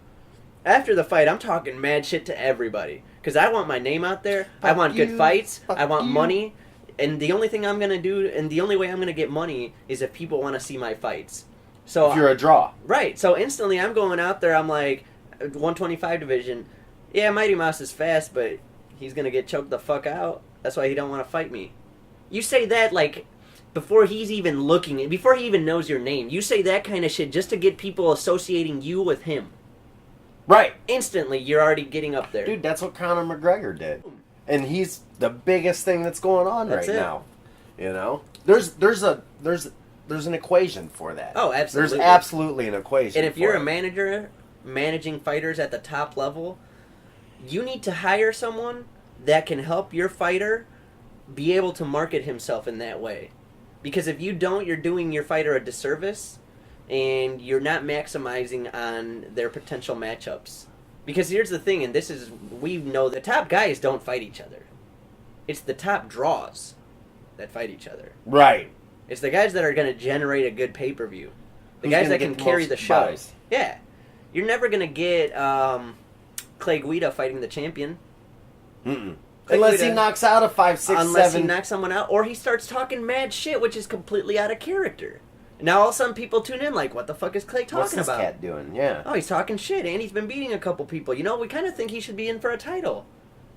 After the fight, I'm talking mad shit to everybody. Because I want my name out there. I want good fights. I want money. And the only thing I'm going to do, and the only way I'm going to get money, is if people want to see my fights. So if you're a draw. Right. So instantly I'm going out there, I'm like, 125 division... Yeah, Mighty Mouse is fast, but he's gonna get choked the fuck out. That's why he don't want to fight me. You say that like before he's even looking, before he even knows your name. You say that kind of shit just to get people associating you with him. Right. Instantly, you're already getting up there. Dude, that's what Conor McGregor did. And he's the biggest thing that's going on now. You know? There's an equation for that. Oh, absolutely. There's absolutely an equation. And if you're a manager managing fighters at the top level, you need to hire someone that can help your fighter be able to market himself in that way. Because if you don't, you're doing your fighter a disservice, and you're not maximizing on their potential matchups. Because here's the thing, and this is, we know the top guys don't fight each other. It's the top draws that fight each other. Right. It's the guys that are going to generate a good pay-per-view. The guys that can carry the show. Buys? Yeah. You're never going to get Clay Guida fighting the champion. Mm-mm. Unless he knocks out a 5, 6, 7. Unless he knocks someone out, or he starts talking mad shit, which is completely out of character. Now all of a sudden people tune in like, what the fuck is Clay talking What's this about? cat doing? Yeah. Oh, he's talking shit, and he's been beating a couple people. You know, we kind of think he should be in for a title.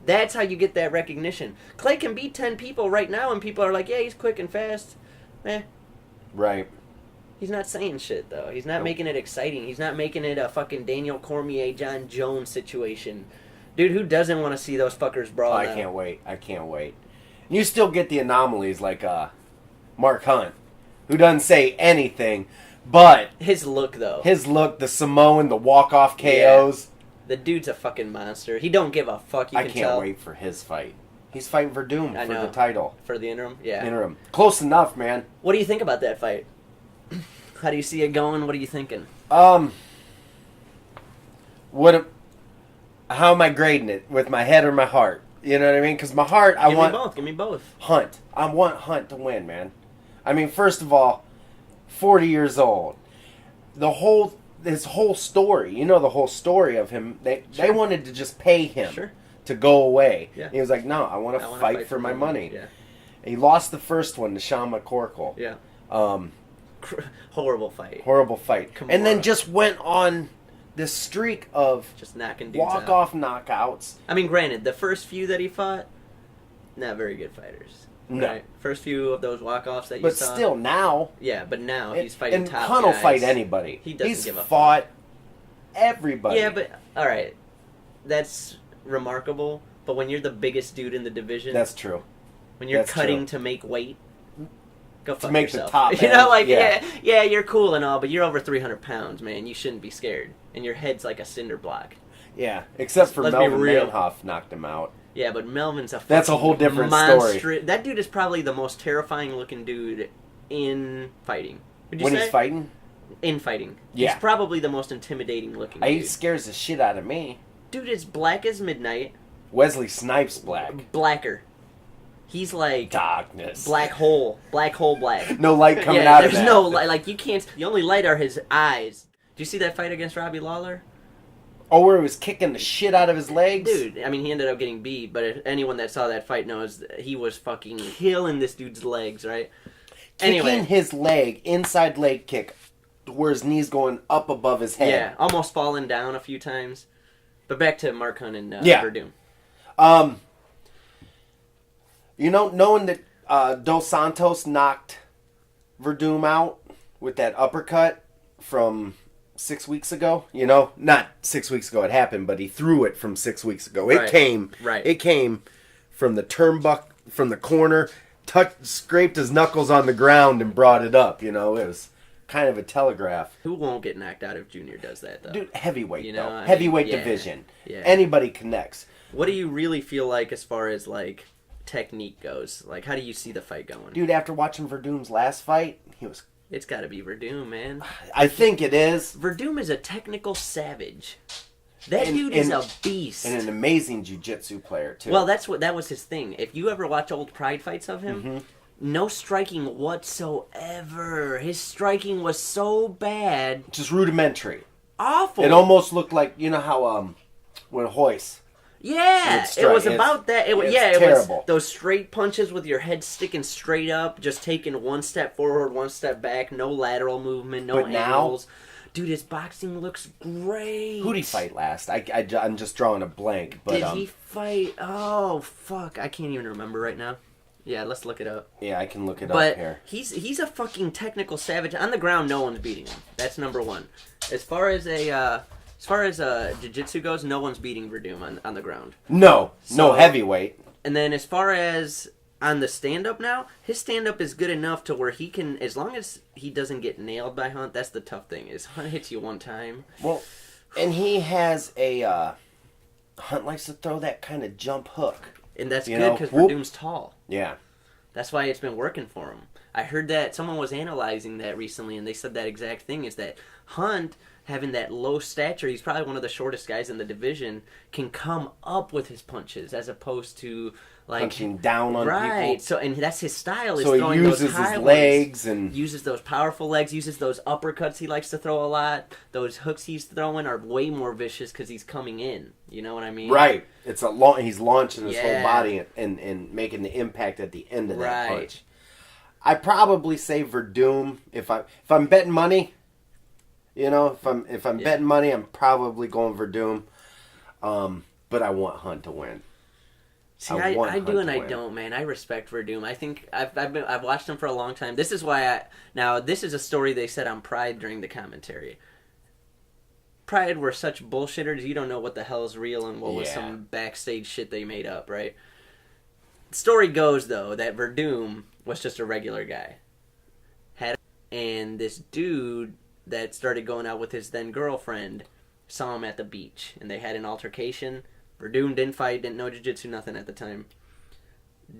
That's how you get that recognition. Clay can beat 10 people right now, and people are like, yeah, he's quick and fast. Right. He's not saying shit, though. He's not making it exciting. He's not making it a fucking Daniel Cormier, John Jones situation. Dude, who doesn't want to see those fuckers brawl I can't wait. I can't wait. You still get the anomalies like Mark Hunt, who doesn't say anything, but his look, though. His look, the Samoan, the walk-off KOs. Yeah. The dude's a fucking monster. He don't give a fuck, you can tell. I can't wait for his fight. He's fighting for Doom for the title. For the interim? Yeah. Interim. Close enough, man. What do you think about that fight? How do you see it going? What are you thinking? How am I grading it? With my head or my heart? You know what I mean? Because my heart, I want... Give me both. Hunt. I want Hunt to win, man. I mean, first of all, 40 years old. His whole story, you know the whole story of him, they wanted to just pay him to go away. Yeah. He was like, no, I want to fight for my money. Yeah. And he lost the first one to Sean McCorkle. Yeah. Horrible fight. Horrible fight. And then just went on this streak of just knocking dudes walk-off knockouts. I mean, granted, the first few that he fought, not very good fighters. No. Right? First few of those walk-offs that you saw. But still, now... Yeah, but now he's fighting top guys. And Hunt will fight anybody. He doesn't give a fuck. He's fought everybody. Yeah, but... Alright. That's remarkable. But when you're the biggest dude in the division... That's true. When you're cutting to make weight... Go fuck to make yourself. The top you know, like, yeah, you're cool and all, but you're over 300 pounds, man. You shouldn't be scared. And your head's like a cinder block. Yeah, except for Melvin Manhoff knocked him out. Yeah, but Melvin's that's a whole different story. That dude is probably the most terrifying looking dude in fighting. Would you when say? He's fighting? In fighting. Yeah. He's probably the most intimidating looking dude. He scares the shit out of me. Dude is black as midnight. Wesley Snipes black. Blacker. He's like... Darkness. Black hole. Black hole black. No light coming out of that. There's no light. Like, you can't... The only light are his eyes. Do you see that fight against Robbie Lawler? Oh, where he was kicking the shit out of his legs? Dude, I mean, he ended up getting beat, but if anyone that saw that fight knows that he was fucking killing this dude's legs, right? Kicking his leg, inside leg kick, where his knee's going up above his head. Yeah, almost falling down a few times. But back to Mark Hunt and Verdum. You know, knowing that Dos Santos knocked Verdum out with that uppercut from 6 weeks ago, you know, not 6 weeks ago it happened, but he threw it from 6 weeks ago. It came from the turnbuckle, from the corner, scraped his knuckles on the ground and brought it up. You know, it was kind of a telegraph. Who won't get knocked out if Junior does that, though? Dude, heavyweight, heavyweight division. Yeah. Anybody connects. What do you really feel like as far as, like, technique goes? Like, how do you see the fight going? Dude, after watching Verdum's last fight, he was... It's got to be Verdum, man. I think it is. Verdum is a technical savage. That dude is a beast. And an amazing jiu-jitsu player, too. Well, that was his thing. If you ever watch old Pride fights of him, no striking whatsoever. His striking was so bad. Just rudimentary. Awful. It almost looked like, you know how, when Hoist... Yeah, it was about that. It was terrible. Those straight punches with your head sticking straight up, just taking one step forward, one step back, no lateral movement, no angles. Dude, his boxing looks great. Who'd he fight last? I'm just drawing a blank. But, Did he fight? Oh, fuck. I can't even remember right now. Yeah, let's look it up. Yeah, I can look it But up here. he's a fucking technical savage. On the ground, no one's beating him. That's number one. As far as jiu-jitsu goes, no one's beating Verdum on the ground. No So- heavyweight. And then as far as on the stand-up now, his stand-up is good enough to where he can, as long as he doesn't get nailed by Hunt, that's the tough thing, is Hunt hits you one time. Well, and he has a, Hunt likes to throw that kind of jump hook. And that's You good know, because whoop. Verdum's tall. Yeah. That's why it's been working for him. I heard that someone was analyzing that recently, and they said that exact thing, is that Hunt, having that low stature, he's probably one of the shortest guys in the division, can come up with his punches as opposed to like Punching down on right. people. So and that's his style. Is So he throwing uses those high his ones. legs and... Uses those powerful legs. Uses those uppercuts he likes to throw a lot. Those hooks he's throwing are way more vicious because he's coming in. You know what I mean? Right. It's he's launching his whole body and making the impact at the end of that punch. I probably say Verdum if I'm betting money. You know, if I'm betting money, I'm probably going Verdum. But I want Hunt to win. See, I do and I don't, man. I respect Verdum. I think I've watched him for a long time. This is why now this is a story they said on Pride during the commentary. Pride were such bullshitters. You don't know what the hell is real and what was some backstage shit they made up, right? The story goes though that Verdum was just a regular guy. And this dude that started going out with his then girlfriend saw him at the beach and they had an altercation. Verdum didn't fight, didn't know jiu-jitsu, nothing at the time.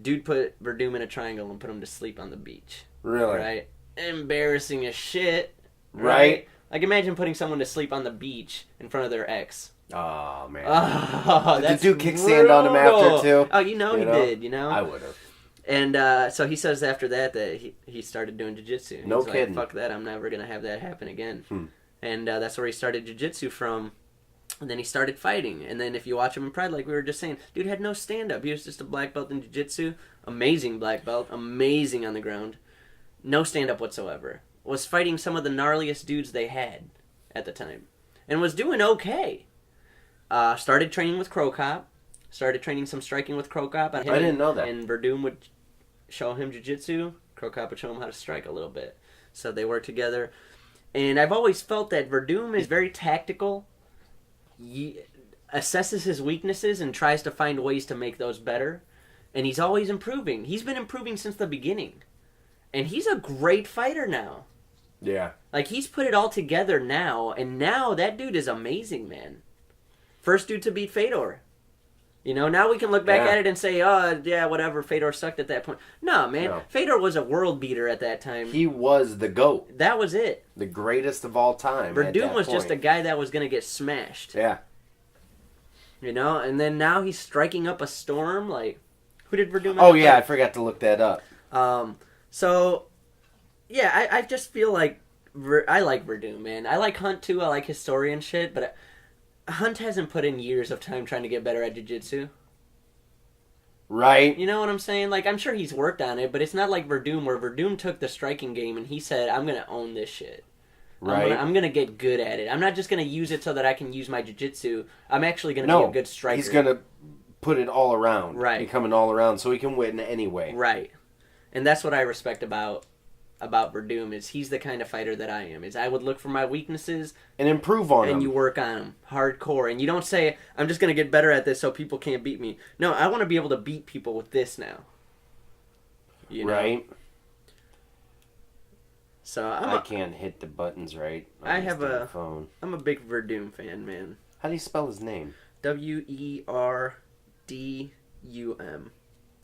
Dude put Verdum in a triangle and put him to sleep on the beach. Really? Right? Embarrassing as shit. Right? Like imagine putting someone to sleep on the beach in front of their ex. Oh, man. Oh, Did the dude kick sand on him after, too? Oh, you know he did, you know? I would have. And so he says after that he started doing jiu-jitsu. No He's kidding. Like, fuck that, I'm never going to have that happen again. And that's where he started jiu-jitsu from. And then he started fighting. And then if you watch him in Pride, like we were just saying, dude had no stand-up. He was just a black belt in jiu-jitsu. Amazing black belt. Amazing on the ground. No stand-up whatsoever. Was fighting some of the gnarliest dudes they had at the time. And was doing okay. Started training with Crow Cop. Started training some striking with Crow Cop. I didn't know that. And Verdum would show him jiu-jitsu. Crow Cop would show him how to strike a little bit. So they worked together. And I've always felt that Verdum is very tactical. He assesses his weaknesses and tries to find ways to make those better. And he's always improving. He's been improving since the beginning. And he's a great fighter now. Yeah. Like, he's put it all together now. And now that dude is amazing, man. First dude to beat Fedor. You know, now we can look back at it and say, oh, yeah, whatever, Fedor sucked at that point. No, man. No. Fedor was a world beater at that time. He was the GOAT. That was it. The greatest of all time. Verdum was just a guy that was going to get smashed. Yeah. You know, and then now he's striking up a storm. Like, who did Verdum? Oh, yeah, I forgot to look that up. So, yeah, I just feel like I like Verdum, man. I like Hunt, too. I like his story and shit, but Hunt hasn't put in years of time trying to get better at jiu-jitsu. Right. You know what I'm saying? Like, I'm sure he's worked on it, but it's not like Verdum, where Verdum took the striking game and he said, I'm going to own this shit. Right. I'm gonna get good at it. I'm not just gonna use it so that I can use my jiu-jitsu. I'm actually gonna be a good striker. He's gonna put it all around. Right. Become an all around so he can win anyway. Right. And that's what I respect about Verdum, is he's the kind of fighter that I am. Is I would look for my weaknesses and improve on them. And you work on them hardcore. And you don't say, I'm just gonna get better at this so people can't beat me. No, I want to be able to beat people with this now. You know? Right. So I can't hit the buttons right. I have a phone. I'm a big Verdum fan, man. How do you spell his name? Werdum.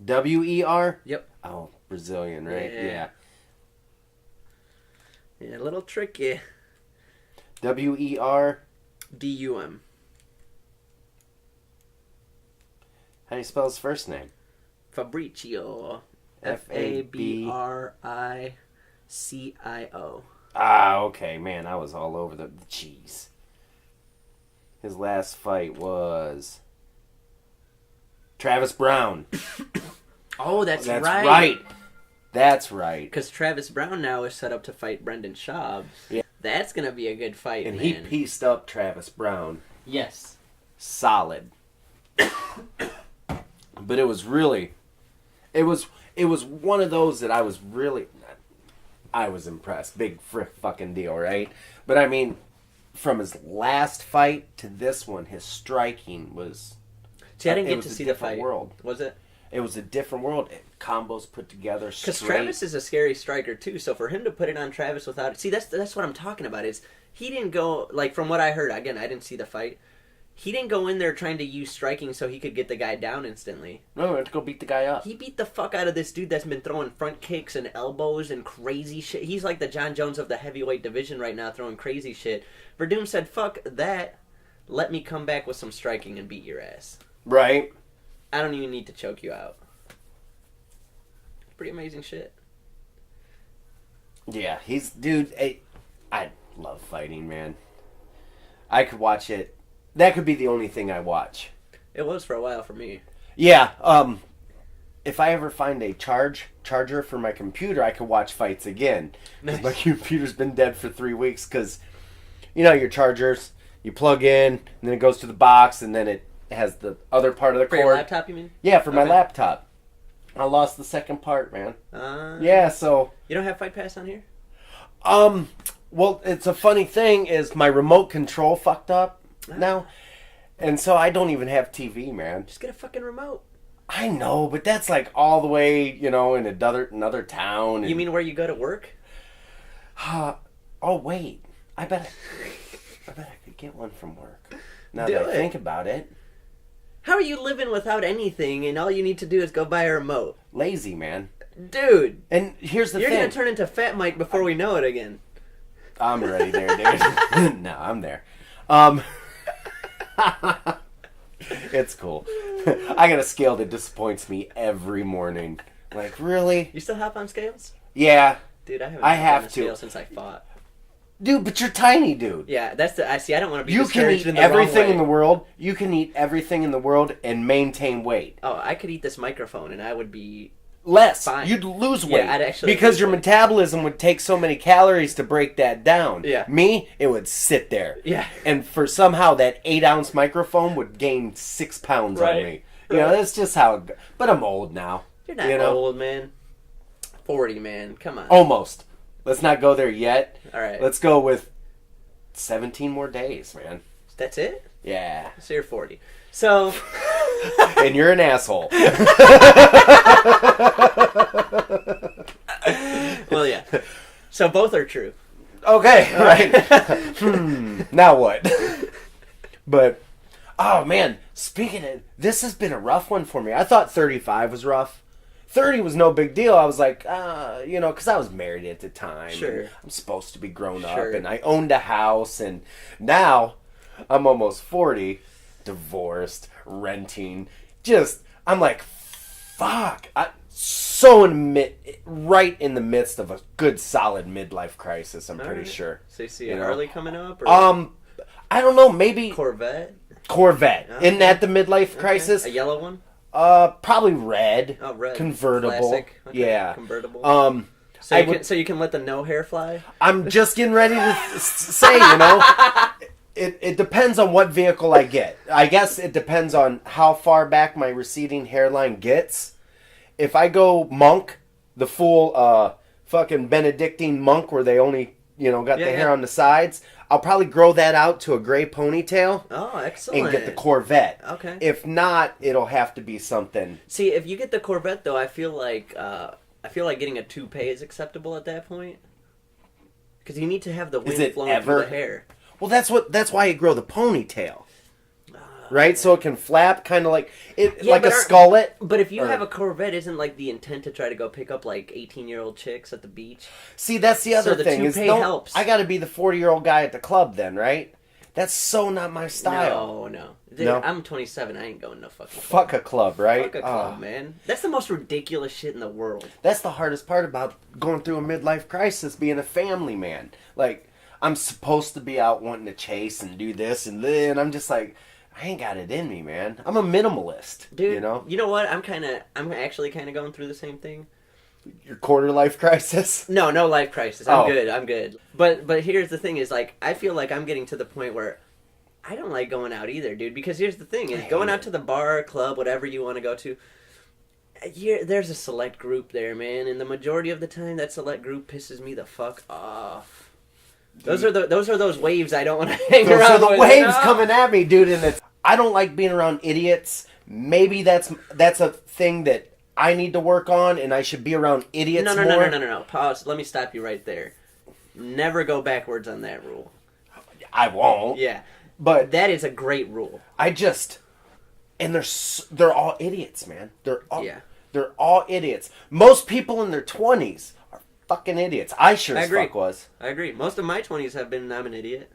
W-E-R? Yep. Oh, Brazilian, right? Yeah. Yeah, a little tricky. W-E-R? How do you spell his first name? Fabricio. Fabricio. Ah, okay, man, I was all over the cheese. His last fight was Travis Brown. Oh, that's right. Right. That's right. Because Travis Brown now is set up to fight Brendan Schaub. Yeah. That's gonna be a good fight, And man. he pieced up Travis Brown. Yes. Solid. But it was really, it was one of those that I was impressed. Big fucking deal, right? But I mean, from his last fight to this one, his striking was. See, I didn't get to see the fight. World. Was it? It was a different world. Combos put together straight. Because Travis is a scary striker too, so for him to put it on Travis without... See, that's what I'm talking about, is he didn't go... Like, from what I heard, again, I didn't see the fight, he didn't go in there trying to use striking so he could get the guy down instantly. No, we had to go beat the guy up. He beat the fuck out of this dude that's been throwing front kicks and elbows and crazy shit. He's like the John Jones of the heavyweight division right now, throwing crazy shit. Verdum said, fuck that, let me come back with some striking and beat your ass. Right. I don't even need to choke you out. Pretty amazing shit. Yeah, dude, I love fighting, man. I could watch it. That could be the only thing I watch. It was for a while for me. Yeah, if I ever find a charger for my computer, I could watch fights again. Nice. My computer's been dead for 3 weeks because, you know, your chargers, you plug in, and then it goes to the box, and then it has the other part of the cord. For your laptop, you mean? Yeah, for my laptop. I lost the second part, man. Yeah, so... You don't have Fight Pass on here? Well, it's a funny thing is my remote control fucked up now. And so I don't even have TV, man. Just get a fucking remote. I know, but that's like all the way, you know, in another town. And... You mean where you go to work? Oh, wait. I bet I could get one from work. Now Do that I it. think about it. How are you living without anything and all you need to do is go buy a remote? Lazy, man. Dude. And here's the You're thing. going to turn into Fat Mike before we know it again. I'm ready there, dude. No, I'm there. It's cool. I got a scale that disappoints me every morning. Like, really? You still hop on scales? Yeah. Dude, I haven't I hopped have on a to. scale since I fought. Dude, but you're tiny, dude. Yeah, that's the... I see, I don't want to be You can discouraged eat in the wrong everything way. in the world. You can eat everything in the world and maintain weight. Oh, I could eat this microphone and I would be... Less. Fine. You'd lose weight. Yeah, I'd actually because lose your weight. metabolism would take so many calories to break that down. Yeah. Me, it would sit there. Yeah. And for somehow that 8-ounce microphone would gain 6 pounds on Right. me. You know, that's just how it goes. But I'm old now. You're not you know? old, man. 40, man. Come on. Almost. Let's not go there yet. All right. Let's go with 17 more days, man. That's it? Yeah. So you're 40. So... And you're an asshole. Well, yeah. So both are true. Okay, right. Now what? But, oh man, speaking of, this has been a rough one for me. I thought 35 was rough. 30 was no big deal. I was like, you know, because I was married at the time. Sure. And I'm supposed to be grown up, Sure. and I owned a house, and now I'm almost 40, divorced, renting. I'm like, fuck. Right in the midst of a good, solid midlife crisis, I'm pretty right. sure. So you see You a know? Harley coming up? Or I don't know, maybe Corvette? Corvette. Okay. Isn't that the midlife crisis? A yellow one? Probably red. Oh, red. Convertible. Classic. Okay. Yeah. Convertible. So So you can let the no hair fly? I'm just getting ready to say, you know, it depends on what vehicle I get. I guess it depends on how far back my receding hairline gets. If I go monk, the full fucking Benedictine monk where they only, you know, got the hair on the sides, I'll probably grow that out to a gray ponytail. Oh, excellent. And get the Corvette. Okay. If not, it'll have to be something. See, if you get the Corvette, though, I feel like getting a toupee is acceptable at that point. Because you need to have the wind flowing through the hair. Well, that's why you grow the ponytail. Right? So it can flap kind of like like a skullet. But if you have a Corvette, isn't like the intent to try to go pick up like 18-year-old chicks at the beach? See, that's the other So the thing. toupee helps. I got to be the 40-year-old guy at the club then, right? That's so not my style. No. No? I'm 27. I ain't going no fucking club. Fuck a club, right? Fuck a club, man. That's the most ridiculous shit in the world. That's the hardest part about going through a midlife crisis, being a family man. Like, I'm supposed to be out wanting to chase and do this and then I'm just like, I ain't got it in me, man. I'm a minimalist, Dude, you know? You know what? I'm actually kind of going through the same thing. Your quarter life crisis? No life crisis. I'm good. But here's the thing: is like I feel like I'm getting to the point where I don't like going out either, dude. Because here's the thing: is going out to the bar, club, whatever you want to go to. There's a select group there, man, and the majority of the time, that select group pisses me the fuck off. Dude. Those are those waves I don't want to hang around. Those are the waves coming at me, dude. And I don't like being around idiots. Maybe that's a thing that I need to work on, and I should be around idiots more. No. Pause. Let me stop you right there. Never go backwards on that rule. I won't. Yeah. But that is a great rule. And they're all idiots, man. They're all idiots. Most people in their 20s are fucking idiots. I sure as fuck was. I agree. Most of my 20s have been, I'm an idiot.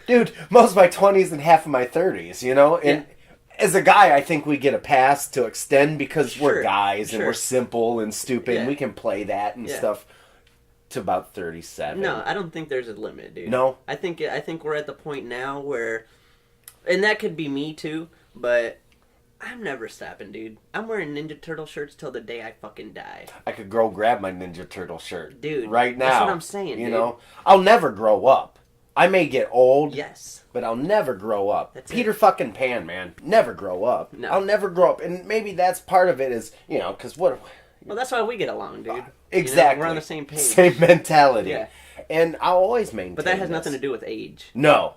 Dude, most of my 20s and half of my 30s, you know? And as a guy, I think we get a pass to extend because we're guys and we're simple and stupid and we can play that and stuff to about 37. No, I don't think there's a limit, dude. No? I think we're at the point now where, and that could be me too, but I'm never stopping, dude. I'm wearing Ninja Turtle shirts till the day I fucking die. I could grab my Ninja Turtle shirt. Dude. Right now. That's what I'm saying, You know? I'll never grow up. I may get old. Yes. But I'll never grow up. That's Peter fucking Pan, man. Never grow up. No. I'll never grow up. And maybe that's part of it is, you know, because what... Well, that's why we get along, dude. Exactly. You know, we're on the same page. Same mentality. Yeah. And I'll always maintain But that has nothing to do with age. No.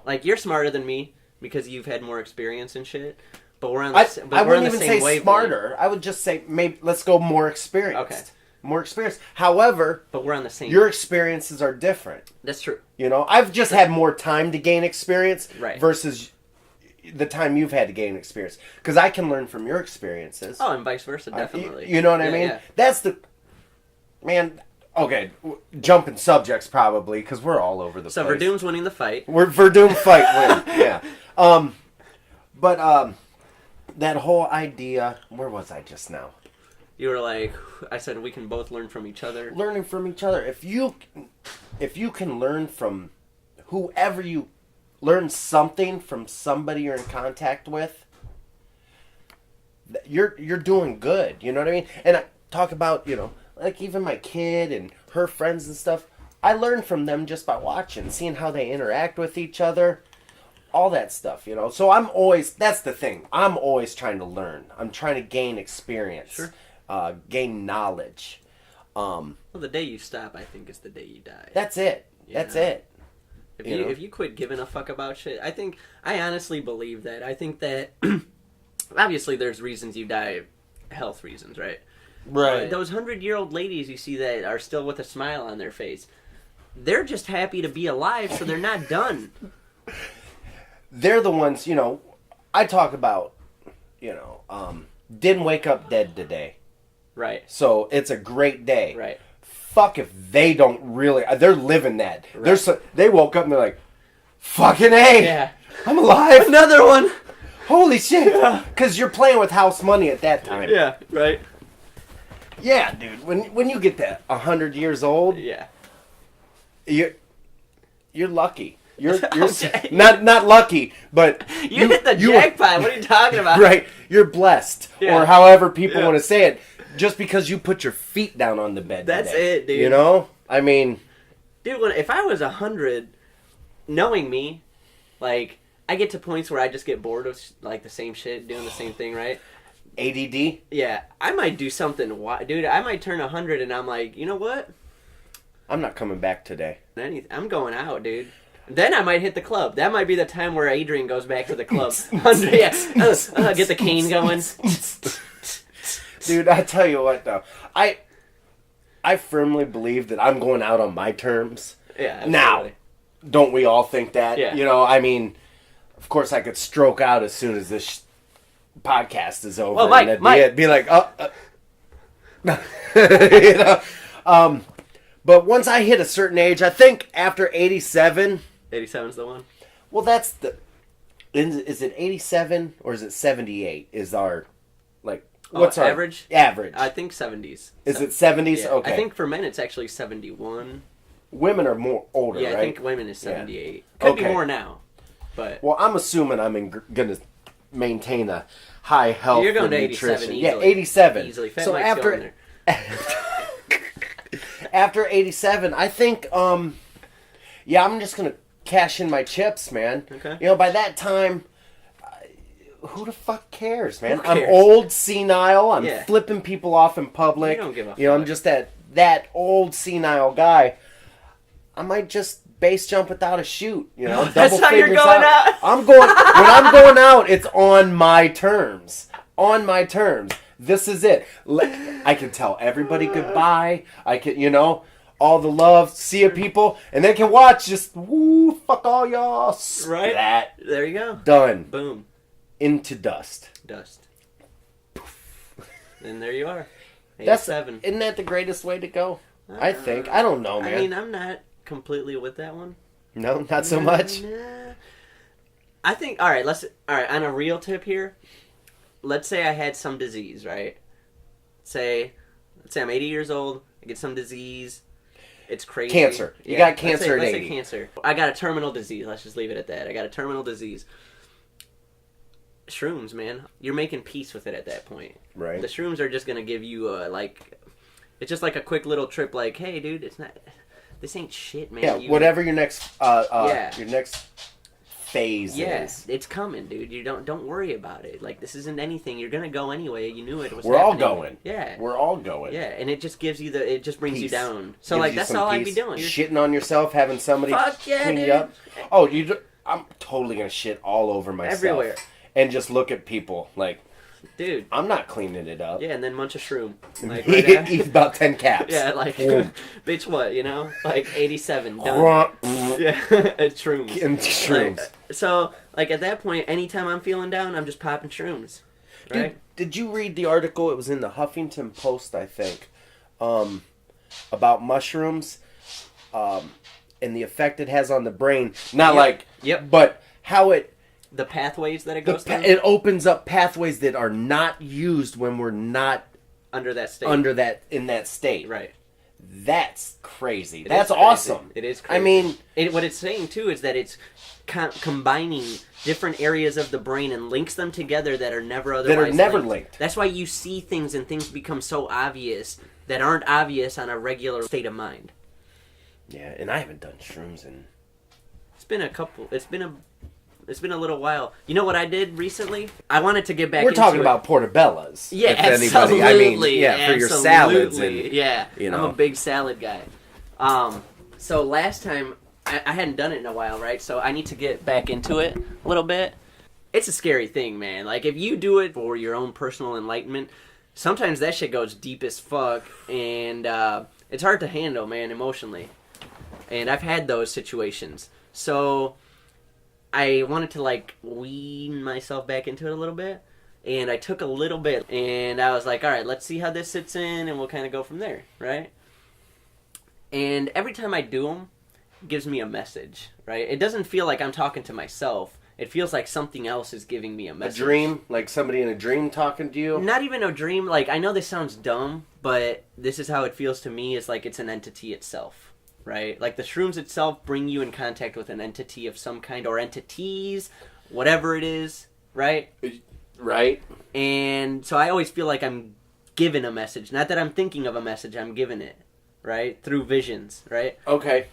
Like, you're smarter than me because you've had more experience and shit. But we're on the the I wouldn't even say wavelength. smarter. I would just say, maybe let's go more experienced. Okay. More experience. However... But we're on the same... Your experiences are different. That's true. You know, I've just had more time to gain experience right. versus the time you've had to gain experience. Because I can learn from your experiences. Oh, and vice versa, definitely. You know what I mean? Yeah. That's the... Man, okay, jumping subjects probably, because we're all over the place. So Verdum's winning the fight. Verdum fight win, yeah. But that whole idea... Where was I just now? You were like, I said we can both learn from each other. Learning from each other. If you can learn from whoever you... Learn something from somebody you're in contact with, you're doing good. You know what I mean? And I talk about, you know, like even my kid and her friends and stuff. I learn from them just by watching, seeing how they interact with each other, all that stuff, you know. So that's the thing. I'm always trying to learn. I'm trying to gain experience, gain knowledge. Well, the day you stop, I think, is the day you die. That's it. That's it. If you quit giving a fuck about shit, I honestly believe that. I think that obviously there's reasons you die, health reasons, right? Right. Those 100-year-old ladies you see that are still with a smile on their face, they're just happy to be alive, so they're not done. They're the ones, you know, I talk about, you know, didn't wake up dead today. Right. So it's a great day. Right. Fuck if they don't really... They're living that. Right. They woke up and they're like, fucking A! Yeah. I'm alive! Another one! Holy shit! Because you're playing with house money at that time. Yeah, right. Yeah, dude. When you get that 100 years old... Yeah. You're lucky. You're not lucky, but... You hit the jackpot. What are you talking about? Right. You're blessed. Yeah. Or however people want to say it. Just because you put your feet down on the bed. That's today, it, dude. You know? I mean... Dude, if I was 100, knowing me, like, I get to points where I just get bored of, like, the same shit, doing the same thing, right? ADD? Yeah. I might do something... Dude, I might turn 100 and I'm like, you know what? I'm not coming back today. I'm going out, dude. Then I might hit the club. That might be the time where Adrian goes back to the club. Get the cane going. Dude, I tell you what, though. I firmly believe that I'm going out on my terms. Yeah, absolutely. Now, don't we all think that? Yeah. You know, I mean, of course I could stroke out as soon as this podcast is over. Well, Mike. Be like, you know. But once I hit a certain age, I think after 87... 87's the one? Well, that's the... Is it 87 or is it 78 is our... Like... What's our average? Average. I think 70s. Is it 70s? Yeah. Okay. I think for men it's actually 71. Women are more older, right? Yeah, I think women is 78. Could be more now. But well, I'm assuming I'm going to maintain a high health You're going and to 87 nutrition. easily. Yeah, 87. Easily. Fat So Mike's going there. after 87, I think, I'm just going to cash in my chips, man. Okay. You know, by that time, who the fuck cares, man? Who cares? I'm old, senile. I'm Yeah. flipping people off in public. You don't give a You know, I'm fuck. just that old, senile guy. I might just base jump without a chute. You know, That's double how you're fingers going out. I'm going when I'm going out. It's on my terms. On my terms. This is it. I can tell everybody goodbye. I can, all the love, see you people, and they can watch. Just woo, fuck all y'all. Right. That There you go. done. Boom. Into dust. Dust. And there you are. That's 87. Isn't that the greatest way to go? I think. I don't know, man. I mean, I'm not completely with that one. No, not so much. Nah. I think. All right. On a real tip here. Let's say I had some disease, right? Let's say I'm 80 years old. I get some disease. It's crazy. Cancer. You got cancer at let's 80. say cancer. I got a terminal disease. Let's just leave it at that. I got a terminal disease. Shrooms, man. You're making peace with it at that point. Right. The shrooms are just gonna give you it's just like a quick little trip. Like, hey, dude, this ain't shit, man. Yeah, whatever your next Yeah. your next phase Yes, is. it's coming, dude. You don't worry about it. Like, this isn't anything. You're gonna go anyway. You knew it was. We're all happening. going. Yeah, We're all going. yeah, and it just gives you it just brings you Peace. down. So Gives like you that's some all I'd be peace. doing. Shitting on yourself, having somebody Fuck yeah, clean dude. you up. Oh, I'm totally gonna shit all over myself. Everywhere. And just look at people like, Dude. I'm not cleaning it up. Yeah, and then munch a shroom. Like, right after. Eat about 10 caps. Yeah, like, Boom. bitch, what, like 87, done. Grunt. Yeah, it's shrooms. And shrooms. So, like, at that point, anytime I'm feeling down, I'm just popping shrooms. Right? Did you read the article? It was in the Huffington Post, I think, about mushrooms and the effect it has on the brain. Not but how the pathways that it goes through? it opens up pathways that are not used when we're not under that state. In that state. Right. That's crazy. It That's is crazy. awesome. It is crazy. I mean, what it's saying too is that it's combining different areas of the brain and links them together that are never otherwise linked. That's why you see things and things become so obvious that aren't obvious on a regular state of mind. Yeah, and I haven't done shrooms in. It's been a little while. You know what I did recently? I wanted to get back. We're into talking it. about portobellas. Yeah, if absolutely. anybody. I mean, yeah, for your salads and yeah. you I'm know. a big salad guy. So last time I hadn't done it in a while, right? So I need to get back into it a little bit. It's a scary thing, man. Like if you do it for your own personal enlightenment, sometimes that shit goes deep as fuck, and it's hard to handle, man, emotionally. And I've had those situations. So I wanted to wean myself back into it a little bit, and I took a little bit, and I was like, all right, let's see how this sits in, and we'll kind of go from there, right? And every time I do them, it gives me a message, right? It doesn't feel like I'm talking to myself. It feels like something else is giving me a message. A dream? Like somebody in a dream talking to you? Not even a dream. Like, I know this sounds dumb, but this is how it feels to me. It's like it's an entity itself. Right? Like the shrooms itself bring you in contact with an entity of some kind, or entities, whatever it is, right? Right. And so I always feel like I'm given a message. Not that I'm thinking of a message, I'm given it, right? Through visions, right? Okay.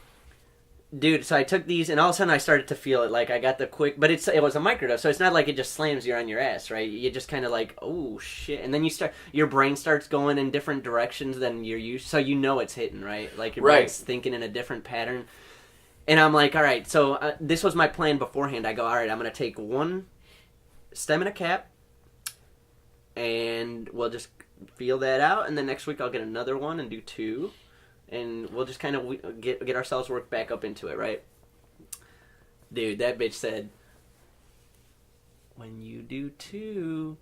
Dude, so I took these, and all of a sudden I started to feel it. Like I got the quick, but it was a microdose, so it's not like it just slams you on your ass, right? You just kind of like, oh shit, and then your brain starts going in different directions than you're used, so you know it's hitting, right? Like your brain's thinking in a different pattern. And I'm like, all right, so this was my plan beforehand. I go, all right, I'm gonna take one stem and a cap, and we'll just feel that out, and then next week I'll get another one and do two. And we'll just kind of get ourselves worked back up into it, right? Dude, that bitch said, when you do two,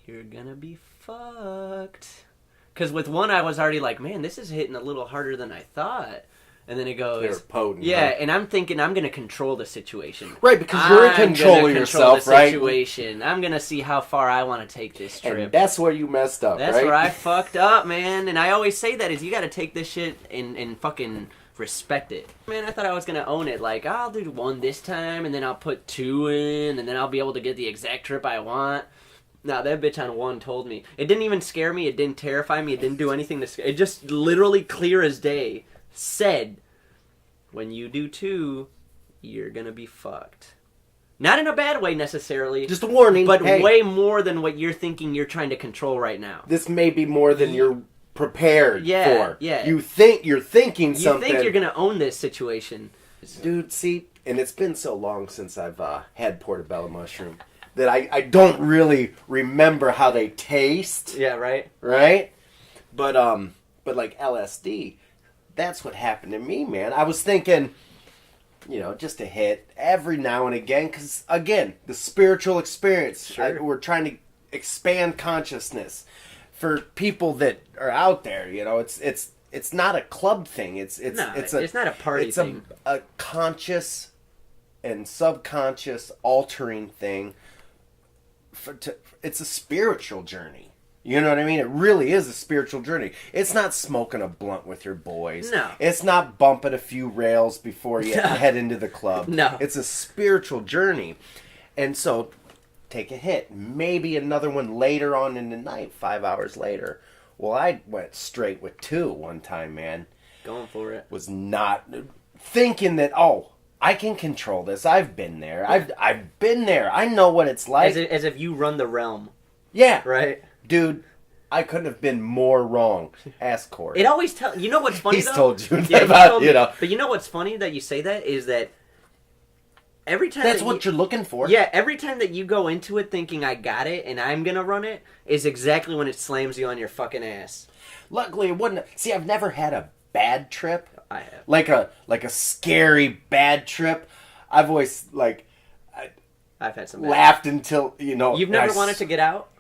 you're gonna be fucked. Because with one, I was already like, man, this is hitting a little harder than I thought. And then it goes, They're potent. yeah, huh? and I'm thinking I'm gonna control the situation. Right, because you're in control of yourself, the right? Situation. I'm gonna see how far I want to take this trip. And that's where you messed up, That's right? where I fucked up, man. And I always say that is you got to take this shit and fucking respect it. Man, I thought I was going to own it. Like, I'll do 1 this time, and then I'll put 2 in, and then I'll be able to get the exact trip I want. No, that bitch on 1 told me. It didn't even scare me. It didn't terrify me. It didn't do anything to scare. It just literally clear as day said, when you do 2, you're going to be fucked. Not in a bad way necessarily. Just a warning. But hey, way more than what you're thinking you're trying to control right now. This may be more than you're prepared for. Yeah. You think you're thinking something. You think you're going to own this situation. Dude, see, and it's been so long since I've had portobello mushroom that I don't really remember how they taste. Yeah, right? Right? But like LSD, that's what happened to me, man. I was thinking, you know, just a hit every now and again, because, again, the spiritual experience. Sure. We're trying to expand consciousness for people that are out there. You know, it's not a club thing. It's not a party thing. It's a conscious and subconscious altering thing. It's a spiritual journey. You know what I mean? It really is a spiritual journey. It's not smoking a blunt with your boys. No. It's not bumping a few rails before you head into the club. No. It's a spiritual journey. And so, take a hit. Maybe another one later on in the night, 5 hours later. Well, I went straight with 2 one time, man. Going for it. Was not thinking that, oh, I can control this. I've been there. I've been there. I know what it's like. As if you run the realm. Yeah. Right? Dude, I couldn't have been more wrong. Ask Corey. It always tells... You know what's funny, He's though? told you Yeah, about, you know. But you know what's funny that you say that is that every time... That's what you're looking for. Yeah, every time that you go into it thinking, I got it and I'm going to run it, is exactly when it slams you on your fucking ass. Luckily, it wouldn't... See, I've never had a bad trip. I have. Like a scary bad trip. I've always, like... I've had some bad laughed until, you know... You've never wanted to get out?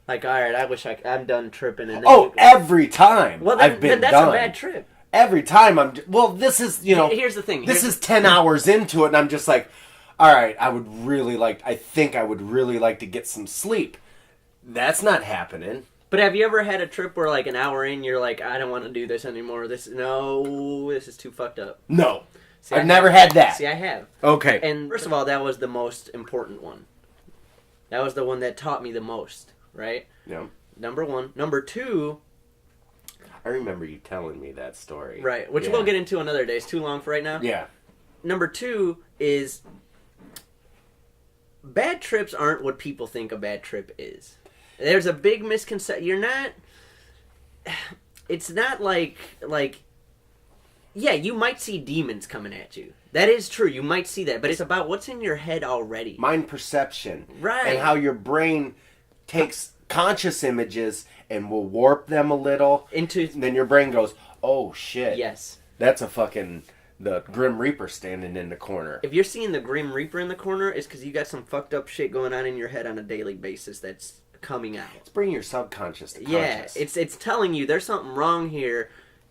Like, all right, I wish I'm done tripping. And then oh, every time well, then, I've been then that's done. a bad trip. Every time I'm... Well, this is, you know... Here's the thing. This is 10 hours into it, and I'm just like, all right, I think I would really like to get some sleep. That's not happening. But have you ever had a trip where, like, an hour in, you're like, I don't want to do this anymore. This is too fucked up. No. See, I've never had that. See, I have. Okay. And first of all, that was the most important one. That was the one that taught me the most, right? Yeah. Number 1. Number 2... I remember you telling me that story. Right, which yeah. we'll get into another day. It's too long for right now. Yeah. Number 2 is... Bad trips aren't what people think a bad trip is. There's a big misconception. You're not... It's not like... Yeah, you might see demons coming at you. That is true. You might see that. But it's about what's in your head already. Mind perception. Right. And how your brain takes conscious images and will warp them a little. And then your brain goes, oh, shit. Yes. That's a fucking... The Grim Reaper standing in the corner. If you're seeing the Grim Reaper in the corner, it's because you got some fucked up shit going on in your head on a daily basis that's coming out. It's bringing your subconscious to conscious. Yeah, it's telling you there's something wrong here.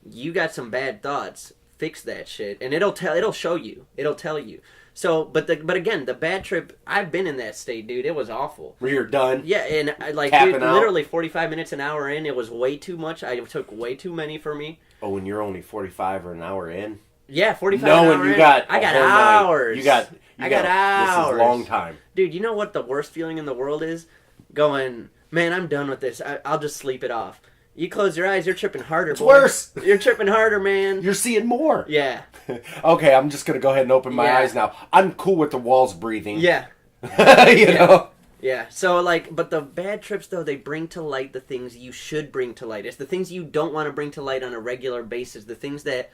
You got some bad thoughts. Fix that shit, and it'll show you. It'll tell you. So, but again, the bad trip. I've been in that state, dude. It was awful. Where you're done. Yeah, and dude, literally 45 minutes an hour in, it was way too much. I took way too many for me. Oh, and you're only 45 or an hour in. Yeah, 45 no, an hour and you in. got I got a whole hours. Night. I got hours. This is a long time. Dude, you know what the worst feeling in the world is? Going, man, I'm done with this. I'll just sleep it off. You close your eyes, you're tripping harder, It's boy. worse. You're tripping harder, man. You're seeing more. Yeah. Okay, I'm just going to go ahead and open my Yeah. eyes now. I'm cool with the walls breathing. Yeah. you know? Yeah. So, but the bad trips, though, they bring to light the things you should bring to light. It's the things you don't want to bring to light on a regular basis. The things that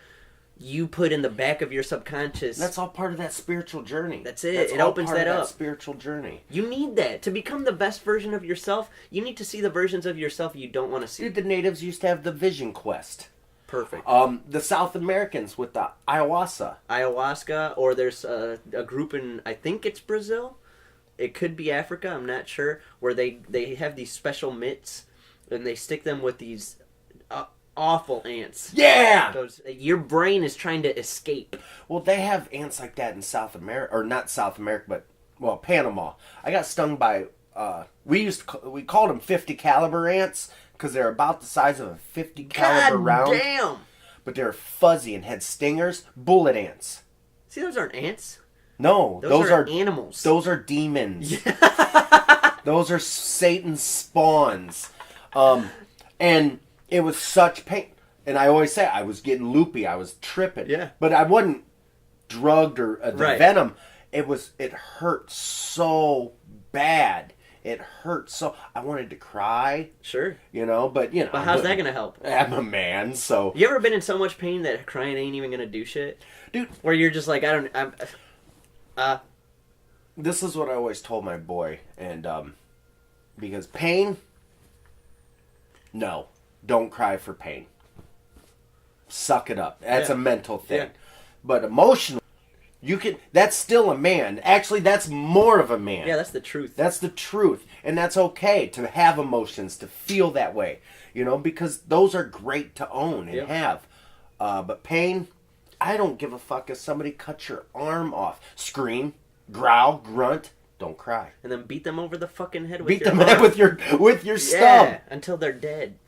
you put in the back of your subconscious. That's all part of that spiritual journey. That's it. That's It all opens part that of up. That spiritual journey. You need that. To become the best version of yourself, you need to see the versions of yourself you don't want to see. Dude, the natives used to have the vision quest. Perfect. The South Americans with the ayahuasca, or there's a group in, I think it's Brazil. It could be Africa, I'm not sure, where they have these special mitts, and they stick them with these awful ants. Yeah! Your brain is trying to escape. Well, they have ants like that in South America, or not South America, but, well, Panama. I got stung by, we called them 50 caliber ants, because they're about the size of a 50 caliber round. Damn! but they were fuzzy and had stingers. Bullet ants. See, those aren't ants. No, those are animals. Those are demons. Those are Satan's spawns. And it was such pain. And I always say I was getting loopy. I was tripping. Yeah. But I wasn't drugged or the Right. venom. It hurt so bad. It hurt so. I wanted to cry. Sure. But But how's that gonna help? I'm a man, so. You ever been in so much pain that crying ain't even gonna do shit? Dude. Where you're just like, This is what I always told my boy. And, because pain. No. Don't cry for pain. Suck it up. That's a mental thing. Yeah. But emotional. That's still a man. Actually, that's more of a man. Yeah, that's the truth. That's the truth. And that's okay to have emotions, to feel that way. Because those are great to own and have. But pain, I don't give a fuck if somebody cuts your arm off. Scream, growl, grunt, don't cry. And then beat them over the fucking head with Beat your them arm. with your stub. Yeah, until they're dead.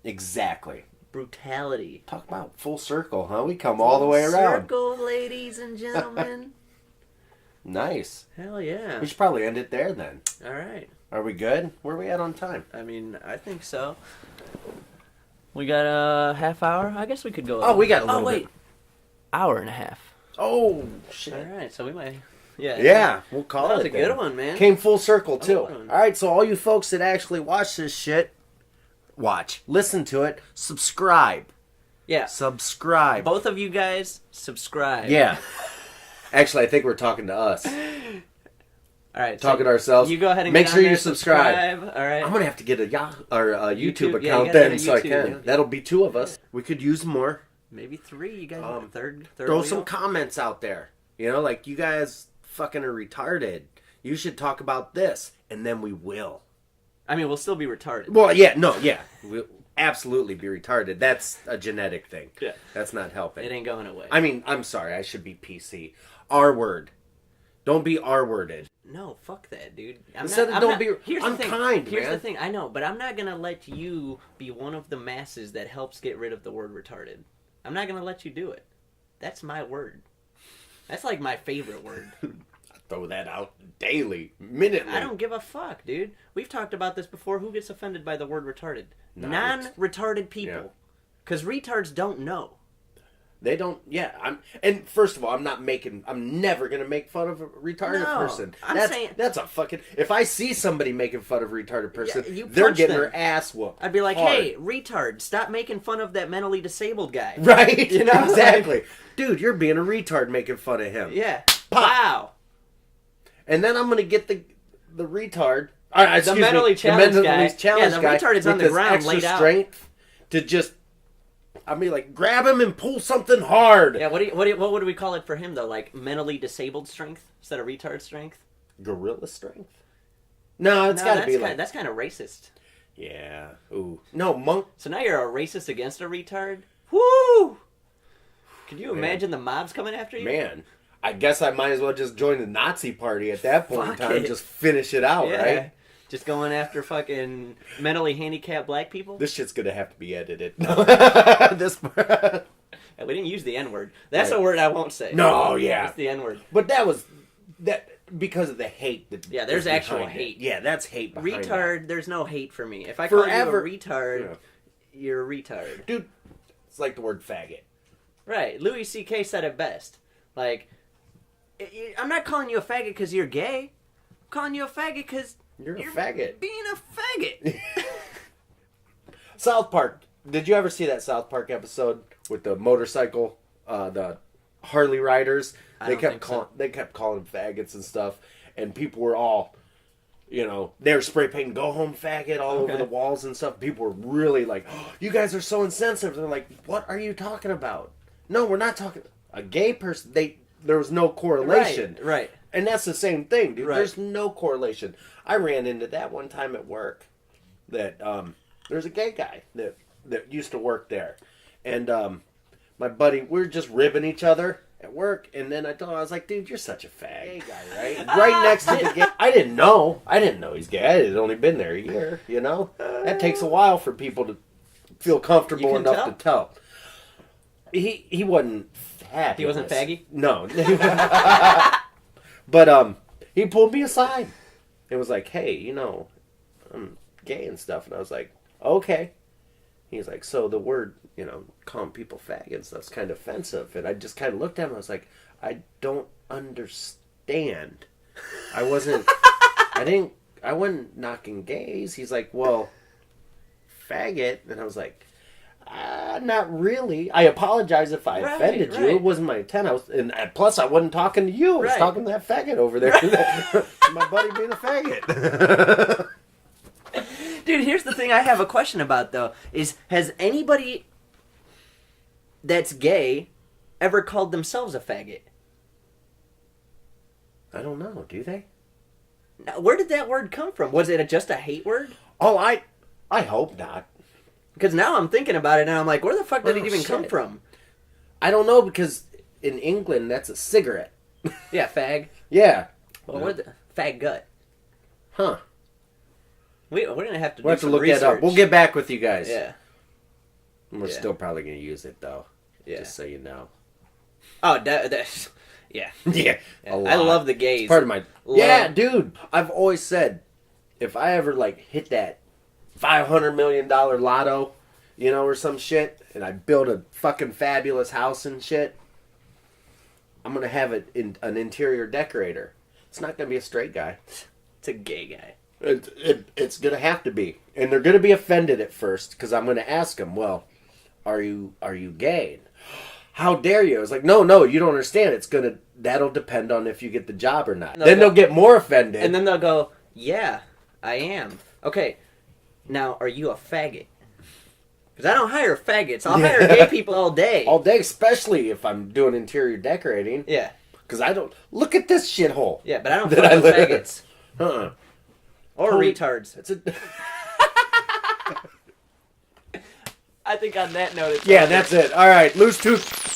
Exactly. Brutality. Talk about full circle, huh? We come all the way around. Circle, ladies and gentlemen. Nice. Hell yeah. We should probably end it there then. All right. Are we good? Where are we at on time? I mean, I think so. We got a half hour? I guess we could go. Oh, we got a little wait. bit. Hour and a half. Oh, shit. All right, so we might. Yeah. Yeah, we'll call That it. was a good one, man. Came full circle, too. Oh. All right, so all you folks that actually watch this shit, listen to it, subscribe. Yeah. Subscribe. Both of you guys, subscribe. Yeah. Actually, I think we're talking to us. All right. Talking to ourselves. You go ahead and make get sure on you there, subscribe. All right. I'm gonna have to get a YouTube yeah, account you gotta then, get a so I YouTube, can. yeah. That'll be 2 of us. We could use more. Maybe 3. You guys have a third. Throw wheel? some comments out there. Like you guys fucking are retarded. You should talk about this, and then we will. I mean, we'll still be retarded. Well, yeah, we'll absolutely be retarded. That's a genetic thing. Yeah. That's not helping. It ain't going away. I mean, I'm sorry. I should be PC. R word. Don't be R-worded. No, fuck that, dude. I'm kind, Here's man. the thing. I know, but I'm not gonna let you be one of the masses that helps get rid of the word retarded. I'm not gonna let you do it. That's my word. That's like my favorite word. I throw that out daily, minutely. I don't give a fuck, dude. We've talked about this before. Who gets offended by the word retarded? Not. Non-retarded people. Because retards don't know. They don't. Yeah, and first of all, I'm never gonna make fun of a retarded person. That's a fucking. If I see somebody making fun of a retarded person, they're getting their ass whooped. I'd be like, hard. hey, retard, stop making fun of that mentally disabled guy. Right? Exactly. Dude, you're being a retard making fun of him. Yeah. Pop. Wow. And then I'm gonna get the retard. The mentally challenged guy. Yeah, the guy retard is on the ground, extra laid out. Strength to just. I mean, like, grab him and pull something hard. Yeah, what would we call it for him, though? Like, mentally disabled strength instead of retard strength? Gorilla strength? No, it's gotta be like... That's kind of racist. Yeah. Ooh. No, monk... So now you're a racist against a retard? Woo! Can you imagine the mobs coming after you? Man, I guess I might as well just join the Nazi party at that point in time and just finish it out, yeah. right? Just going after fucking mentally handicapped black people? This shit's gonna have to be edited. This we didn't use the N-word. That's a word I won't say. No, yeah. It's the N-word. But that because of the hate. There's actual hate. Yeah, that's hate behind retard, that. There's no hate for me. If I call you a retard, you're a retard. Dude, it's like the word faggot. Right. Louis C.K. said it best. Like, I'm not calling you a faggot because you're gay. I'm calling you a faggot because... You're a faggot. Being a faggot. South Park. Did you ever see that South Park episode with the motorcycle, the Harley riders? They kept calling them faggots and stuff, and people were all, they were spray painting "Go home, faggot" all over the walls and stuff. People were really like, oh, "You guys are so insensitive." They're like, "What are you talking about?" No, we're not talking. A gay person. There was no correlation. Right. And that's the same thing, dude. Right. There's no correlation. I ran into that one time at work. That there's a gay guy that used to work there, and my buddy, we were just ribbing each other at work, and then I was like, dude, you're such a fag. Gay guy, right? Right next to the gay. I didn't know he's gay. I had only been there a year. That takes a while for people to feel comfortable You can enough to tell. He wasn't happy. He wasn't faggy? No. But he pulled me aside. It was like, hey, you know, I'm gay and stuff. And I was like, okay. He's like, so the word, you know, calling people faggot and stuff's kind of offensive. And I just kind of looked at him. I was like, I don't understand. I wasn't knocking gays. He's like, well, faggot. And I was like, not really. I apologize if I offended you. It wasn't my intent. And plus, I wasn't talking to you. I was talking to that faggot over there. My buddy being a faggot. Dude, here's the thing I have a question about, though. Has anybody that's gay ever called themselves a faggot? I don't know. Do they? Now, where did that word come from? Was it just a hate word? Oh, I hope not. Because now I'm thinking about it, and I'm like, where the fuck did it even come from? I don't know, because in England, that's a cigarette. Yeah, fag. Yeah. Well, what the fag gut? Huh. We're gonna have to We'll have to look that up. We'll get back with you guys. Yeah. We're still probably gonna use it though. Yeah. Just so you know. Oh, that's yeah. Yeah. I love the gays. It's part of my. Yeah, dude. I've always said, if I ever like hit that $500 million lotto, you know, or some shit, and I build a fucking fabulous house and shit, I'm gonna have it in an interior decorator. It's not gonna be a straight guy. It's a gay guy. It's gonna have to be, and they're gonna be offended at first because I'm gonna ask them, well, are you gay? How dare you? I was like, no, you don't understand. That'll depend on if you get the job or not. Then they'll get more offended, and then they'll go, yeah, I am. Okay, now are you a faggot? Because I don't hire faggots. I'll hire gay people all day. All day, especially if I'm doing interior decorating. Yeah. Because I don't look at this shithole. Yeah, but I don't fuck with faggots. Or Holy, retards. It's a. I think on that note, it's yeah, that's it. All right, loose tooth.